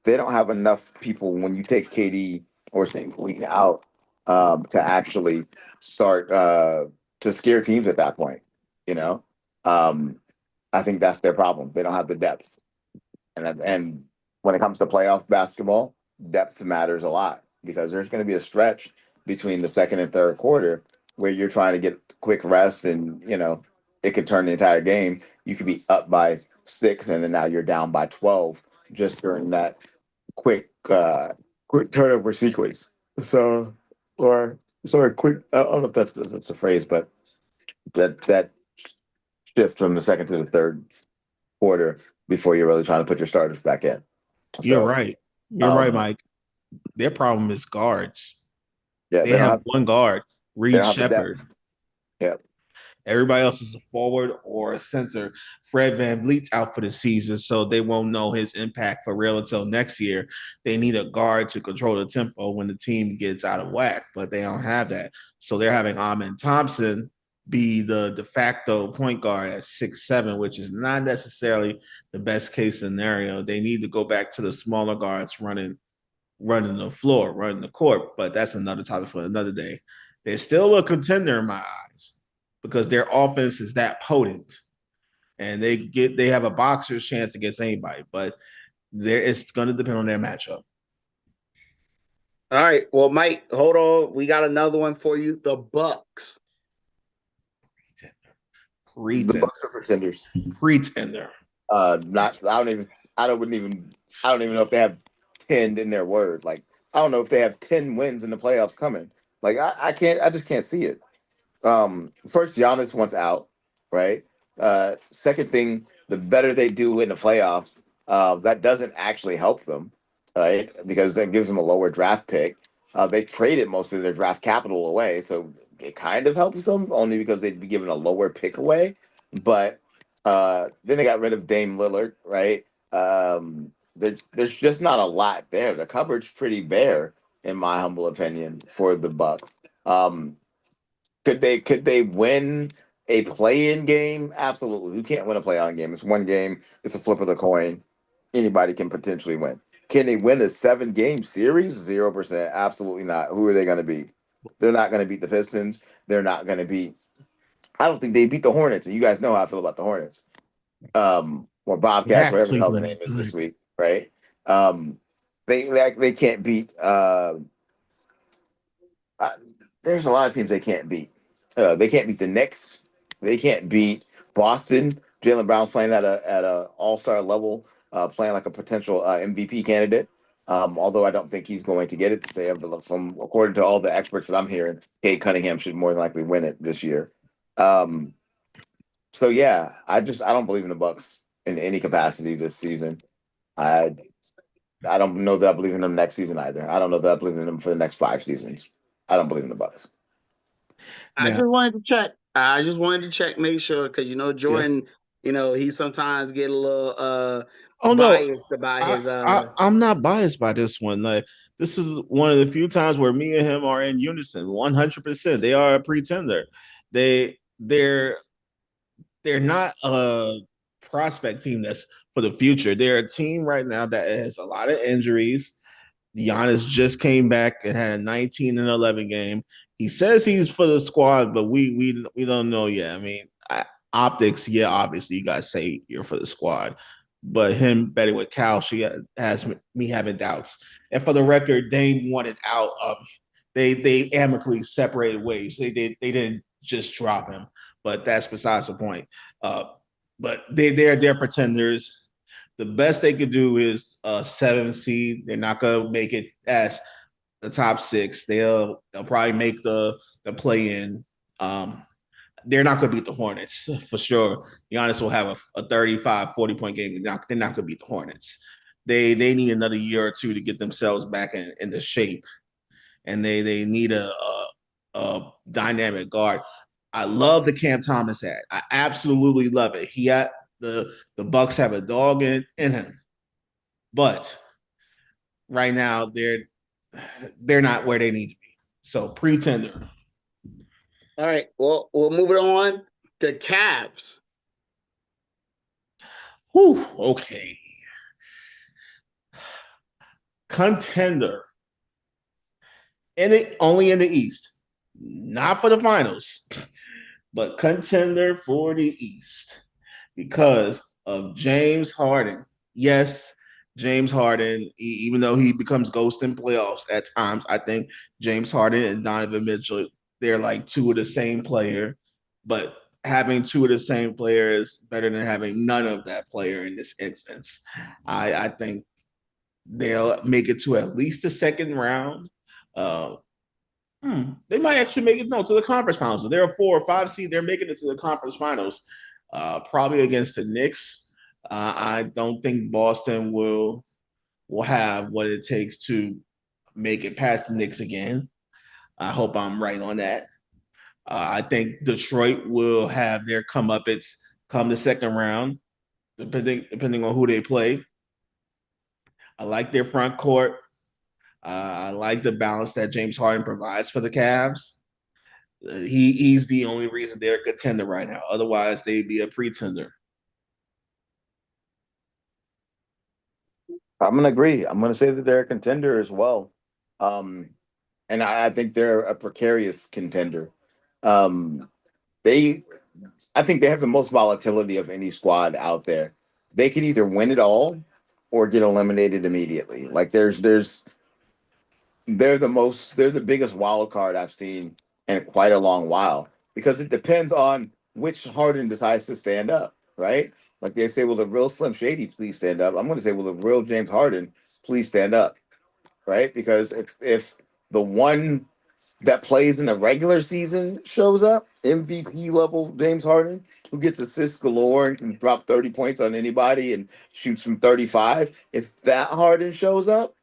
They don't have enough people when you take KD or St. Queen out to actually start to scare teams at that point. You know, um, I think that's their problem. They don't have the depth, and when it comes to playoff basketball, depth matters a lot because there's going to be a stretch between the second and third quarter where you're trying to get quick rest, and it could turn the entire game. You could be up by 6, and then now you're down by 12 just during that quick quick turnover sequence. So, or Sorry, quick. I don't know if that's a phrase, but that shift from the second to the third quarter before you're really trying to put your starters back in. You're So, right. You're right, um, Mike. Their problem is guards. yeah, They have one guard, they Reed don't have the Shepard. depth. Yeah, Everybody else is a forward or a center. Fred Van Vliet's out for the season, so they won't know his impact for real until next year. They need a guard to control the tempo when the team gets out of whack, but they don't have that. So they're having Amin Thompson be the de facto point guard at 6'7", which is not necessarily the best case scenario. They need to go back to the smaller guards running the floor, running the court, but that's another topic for another day. They're still a contender in my eyes because their offense is that potent, and they have a boxer's chance against anybody, but it's going to depend on their matchup. All right. Well, Mike, hold on. We got another one for you. The Bucks. the Pretender. Bucks are pretenders. Pretender. Not. I don't wouldn't even. I don't even know if they have 10 in their word. Like I don't know if they have 10 wins in the playoffs coming. Like I can't. I just can't see it. First, Giannis wants out, right? Second thing, the better they do in the playoffs, that doesn't actually help them, right? Because that gives them a lower draft pick. They traded most of their draft capital away, so it kind of helps them only because they'd be given a lower pick away. But then they got rid of Dame Lillard, right? There's just not a lot there. The cupboard's pretty bare, in my humble opinion, for the Bucks. Um, could they win a play-in game? Absolutely. You can't win a play-on game. It's one game. It's a flip of the coin. Anybody can potentially win. Can they win a 7-game series? 0%. Absolutely not. Who are they going to beat? They're not going to beat the Pistons. They're not going to beat. I don't think they beat the Hornets. And you guys know how I feel about the Hornets. Or Bobcats, At whatever the hell the name Cleveland. is this week, right? Um, they can't beat. Uh, there's a lot of teams they can't beat. They can't beat the Knicks. They can't beat Boston. Jalen Brown's playing at a All Star level, playing like a potential MVP candidate. Although I don't think he's going to get it. They have, from according to all the experts that I'm hearing, Kate Cunningham should more than likely win it this year. Um, so yeah, I don't believe in the Bucks in any capacity this season. I I don't know that I believe in them next season either. I don't know that I believe in them for the next 5 seasons. I don't believe in the Bucks. I Now, just wanted to check. I just wanted to check, make sure, because yeah. Jordan, he sometimes get a little Oh no, biased about I, his I'm not biased by this one. Like this is one of the few times where me and him are in unison, 100%. They are a pretender. They're not a prospect team that's for the future. They're a team right now that has a lot of injuries. Giannis just came back and had a 19 and 11 game. He says he's for the squad, but we don't know yet. I mean, optics, yeah, obviously you guys say you're for the squad, but him betting with Cal, she has me having doubts. And for the record, Dame wanted out. They amicably separated ways. They didn't just drop him, but that's besides the point. Uh, but they're pretenders. The best they could do is a 7 seed. They're not gonna make it as the top six. They'll probably make the play in. They're not going to beat the Hornets for sure. Giannis will have a 35, 40-point game. They're not going to beat the Hornets. They need another year or two to get themselves back in the shape, and they need a dynamic guard. I love the Cam Thomas ad. I absolutely love it. He had the Bucks have a dog in him, but right now they're not where they need to be. So pretender. all right. Well, we'll move it on. The Cavs. Whew, okay. Contender. And it only in the East. Not for the finals, but contender for the East because of James Harden. Yes, James Harden, even though he becomes ghost in playoffs at times, I think James Harden and Donovan Mitchell, they're like two of the same player, but having two of the same players is better than having none of that player in this instance. I think they'll make it to at least the second round. Uh, They might actually make it to the conference finals. If they're a 4 or 5 seed, they're making it to the conference finals, probably against the Knicks. I don't think Boston will have what it takes to make it past the Knicks again. I hope I'm right on that. I think Detroit will have their comeuppance come the second round, depending on who they play. I like their front court. I like the balance that James Harden provides for the Cavs. He's the only reason they're a contender right now. Otherwise, they'd be a pretender. I'm gonna agree. I'm gonna say that they're a contender as well. Um, and I think they're a precarious contender. Um, they, I think they have the most volatility of any squad out there. They can either win it all or get eliminated immediately. Like they're the biggest wild card I've seen in quite a long while because it depends on which Harden decides to stand up, right? Like they say, will the real Slim Shady please stand up? I'm going to say, will the real James Harden please stand up, right? Because if the one that plays in the regular season shows up, MVP level James Harden, who gets assists galore and can drop 30 points on anybody and shoots from 35, if that Harden shows up,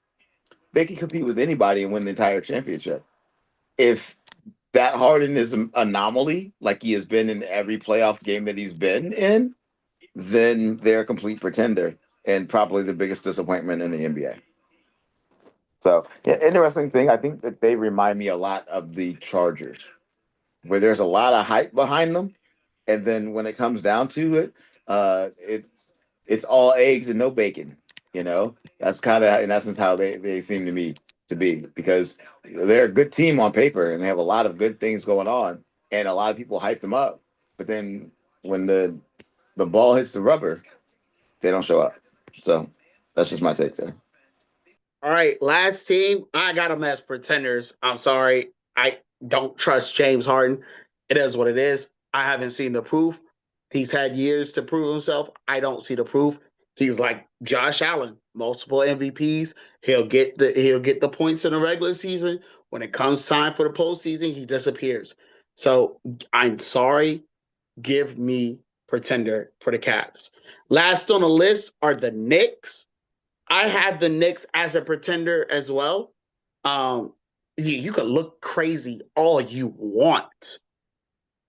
they can compete with anybody and win the entire championship. If that Harden is an anomaly, like he has been in every playoff game that he's been in, then they're a complete pretender and probably the biggest disappointment in the NBA. So, yeah, interesting thing. I think that they remind me a lot of the Chargers, where there's a lot of hype behind them, and then when it comes down to it, it's all eggs and no bacon. You know, that's kind of in essence how they seem to me to be because they're a good team on paper and they have a lot of good things going on, and a lot of people hype them up. But then when the ball hits the rubber, they don't show up. So that's just my take there. All right, last team. I got them as pretenders. I'm sorry. I don't trust James Harden. It is what it is. I haven't seen the proof. He's had years to prove himself. I don't see the proof. He's like Josh Allen, multiple MVPs. He'll get the points in the regular season. When it comes time for the postseason, he disappears. So I'm sorry. Give me pretender for the Cavs. Last on the list are the Knicks. I had the Knicks as a pretender as well. You could look crazy all you want.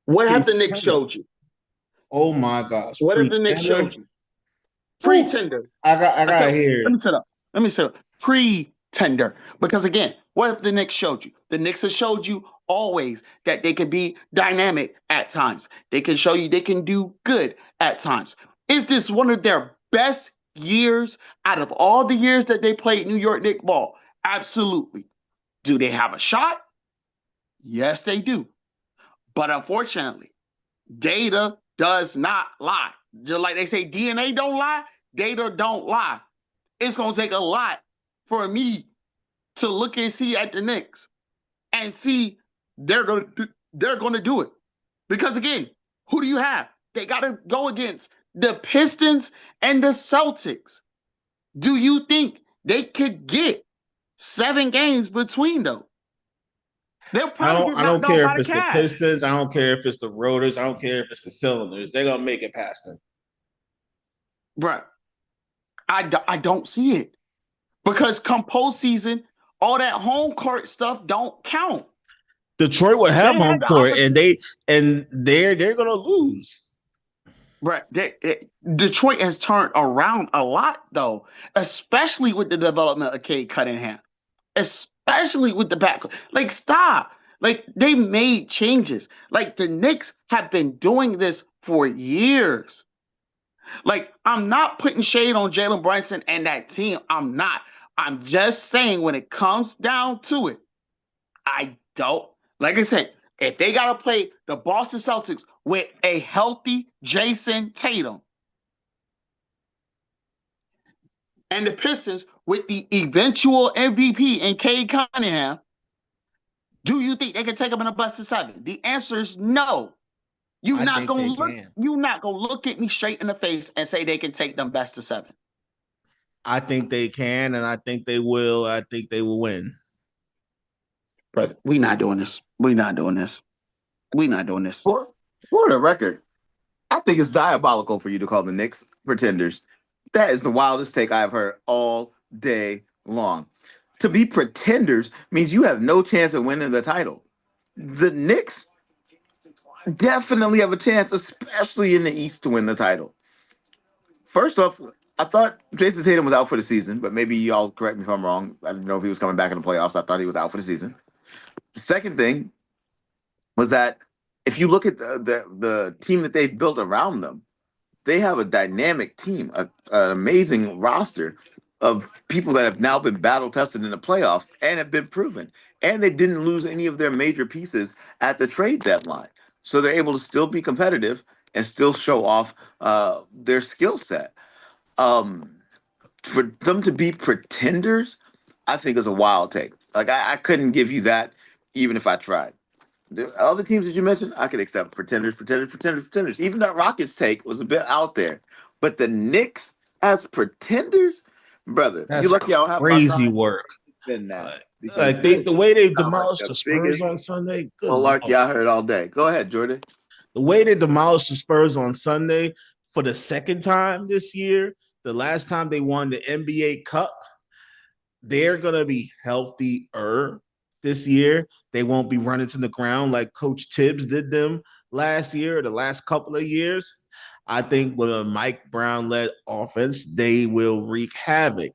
What have the Knicks showed you? Oh my gosh, What have the Knicks pretender. showed you? Ooh, Pretender. I I got said, here. let me set up. Let me set up. Pretender. Because again, what have the Knicks showed you? The Knicks have showed you always that they can be dynamic at times. They can show you they can do good at times. Is this one of their best years out of all the years that they played New York Knicks ball? Absolutely. Do they have a shot? Yes, they do. But unfortunately, data does not lie. Just like they say DNA don't lie, data don't lie. It's going to take a lot for me to look and see at the Knicks and see they're going to do it. Because again, who do you have? They got to go against the Pistons and the Celtics. Do you think they could get 7 games between them? They'll probably get I don't knocked off care by if the it's the Cavs. Pistons. I don't care if it's the Rotors. I don't care if it's the Cylinders. They're gonna make it past them. Bruh, I don't see it. Because come postseason, all that home court stuff don't count. Detroit would have They had home the court, opportunity. and they're gonna lose. Right. Detroit has turned around a lot, though, especially with the development of Cade Cunningham, especially with the back. Like, stop. Like, they made changes. Like, the Knicks have been doing this for years. Like, I'm not putting shade on Jalen Brunson and that team. I'm not. I'm just saying when it comes down to it, I don't. Like I said, if they got to play the Boston Celtics with a healthy Jason Tatum and the Pistons with the eventual MVP in Cade Cunningham, do you think they can take them in a bust of 7? The answer is no. You're I not think gonna they look. can. You're not gonna look at me straight in the face and say they can take them best of 7. I think they can, and I think they will. I think they will win. Brother, we not doing this. We not doing this. We not doing this. For the record, I think it's diabolical for you to call the Knicks pretenders. That is the wildest take I've heard all day long. To be pretenders means you have no chance of winning the title. The Knicks definitely have a chance, especially in the East, to win the title. First off, I thought Jason Tatum was out for the season, but maybe y'all correct me if I'm wrong. I didn't know if he was coming back in the playoffs. I thought he was out for the season. The second thing was that if you look at the team that they've built around them, they have a dynamic team, an amazing roster of people that have now been battle tested in the playoffs and have been proven. And they didn't lose any of their major pieces at the trade deadline. So they're able to still be competitive and still show off their skill set. Um, for them to be pretenders, I think is a wild take. Like I couldn't give you that even if I tried. The other teams that you mentioned, I could accept pretenders, pretenders, pretenders, pretenders. Even that Rockets take was a bit out there. But the Knicks as pretenders, brother, you That's lucky I don't have my crazy copy. work. Been that because Like the this way they sounds like demolished the the Spurs biggest on Sunday. Good malarkey Lord. I heard all day. Go ahead, Jordan. The way they demolished the Spurs on Sunday for the second time this year, the last time they won the NBA Cup, they're gonna be healthier this year. They won't be running to the ground like Coach Tibbs did them last year or the last couple of years. I think with a Mike Brown led offense, they will wreak havoc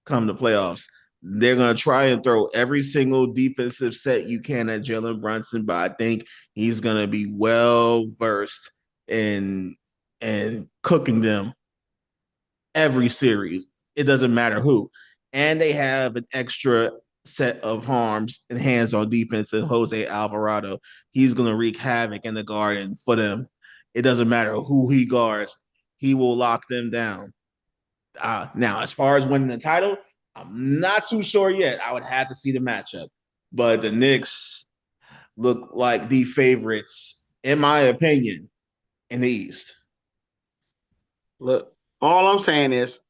come the playoffs. They're going to try and throw every single defensive set you can at Jalen Brunson, but I think he's going to be well versed in cooking them every series. It doesn't matter who. And they have an extra set of arms and hands on defense in Jose Alvarado. He's going to wreak havoc in the garden for them. It doesn't matter who he guards, he will lock them down. Now, as far as winning the title, I'm not too sure yet. I would have to see the matchup. But the Knicks look like the favorites, in my opinion, in the East. Look, all I'm saying is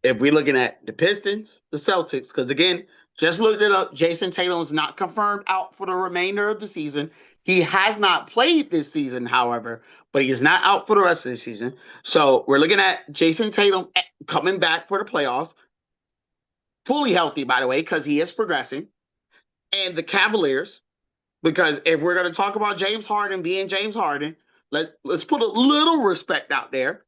if we're looking at the Pistons, the Celtics, because again, just looked it up. Jason Tatum is not confirmed out for the remainder of the season. He has not played this season, however, but he is not out for the rest of the season. So we're looking at Jason Tatum coming back for the playoffs, fully healthy, by the way, because he is progressing. And the Cavaliers, because if we're going to talk about James Harden being James Harden, let's put a little respect out there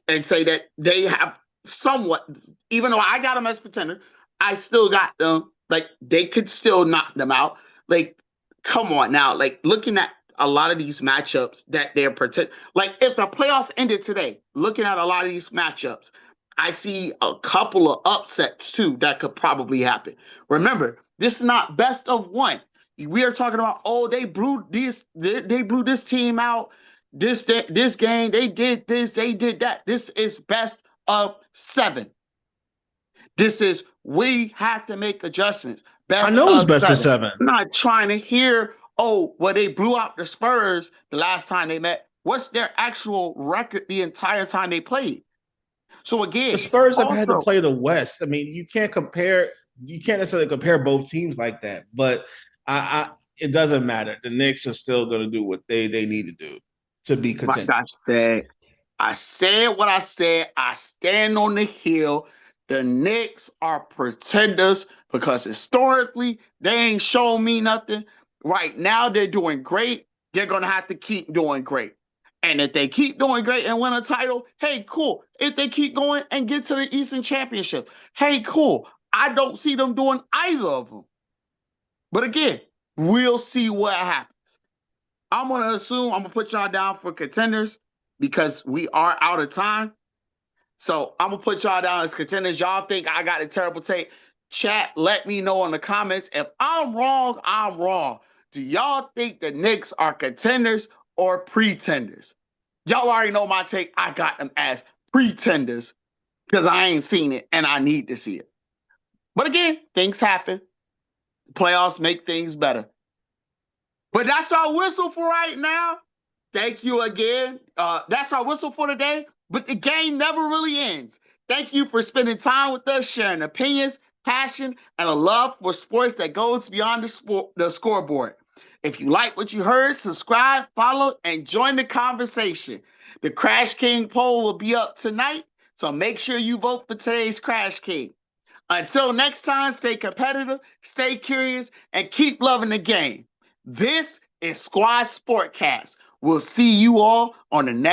and say that they have somewhat, even though I got them as pretender, I still got them. Like they could still knock them out. Like, come on now. Like looking at a lot of these matchups that they're pretend. Like if the playoffs ended today, looking at a lot of these matchups, I see a couple of upsets too that could probably happen. Remember, this is not best of one. We are talking about they blew this team out. This game they did this, they did that. This is best of 7. This is we have to make adjustments. I Best know it's of best of 7. 7. I'm not trying to hear they blew out the Spurs the last time they met. What's their actual record the entire time they played? So again, The Spurs have had to also play the West. I mean, you can't compare. You can't necessarily compare both teams like that. But it doesn't matter. The Knicks are still going to do what they need to do to be like contenders. I said what I said. I stand on the hill. The Knicks are pretenders because historically they ain't shown me nothing. Right now they're doing great. They're gonna have to keep doing great. And if they keep doing great and win a title, hey, cool. If they keep going and get to the Eastern Championship, hey, cool. I don't see them doing either of them. But again, we'll see what happens. I'm going to assume I'm going to put y'all down for contenders because we are out of time. So I'm going to put y'all down as contenders. Y'all think I got a terrible take? Chat, let me know in the comments. If I'm wrong, I'm wrong. Do y'all think the Knicks are contenders or pretenders? Y'all already know my take. I got them as pretenders because I ain't seen it and I need to see it. But again, things happen. Playoffs make things better. But that's our whistle for right now. Thank you again. That's our whistle for today. But the game never really ends. Thank you for spending time with us, sharing opinions. passion, and a love for sports that goes beyond the scoreboard. If you like what you heard, subscribe, follow, and join the conversation. The Crash King poll will be up tonight, so make sure you vote for today's Crash King. Until next time, stay competitive, stay curious, and keep loving the game. This is Squad Sportcast. We'll see you all on the next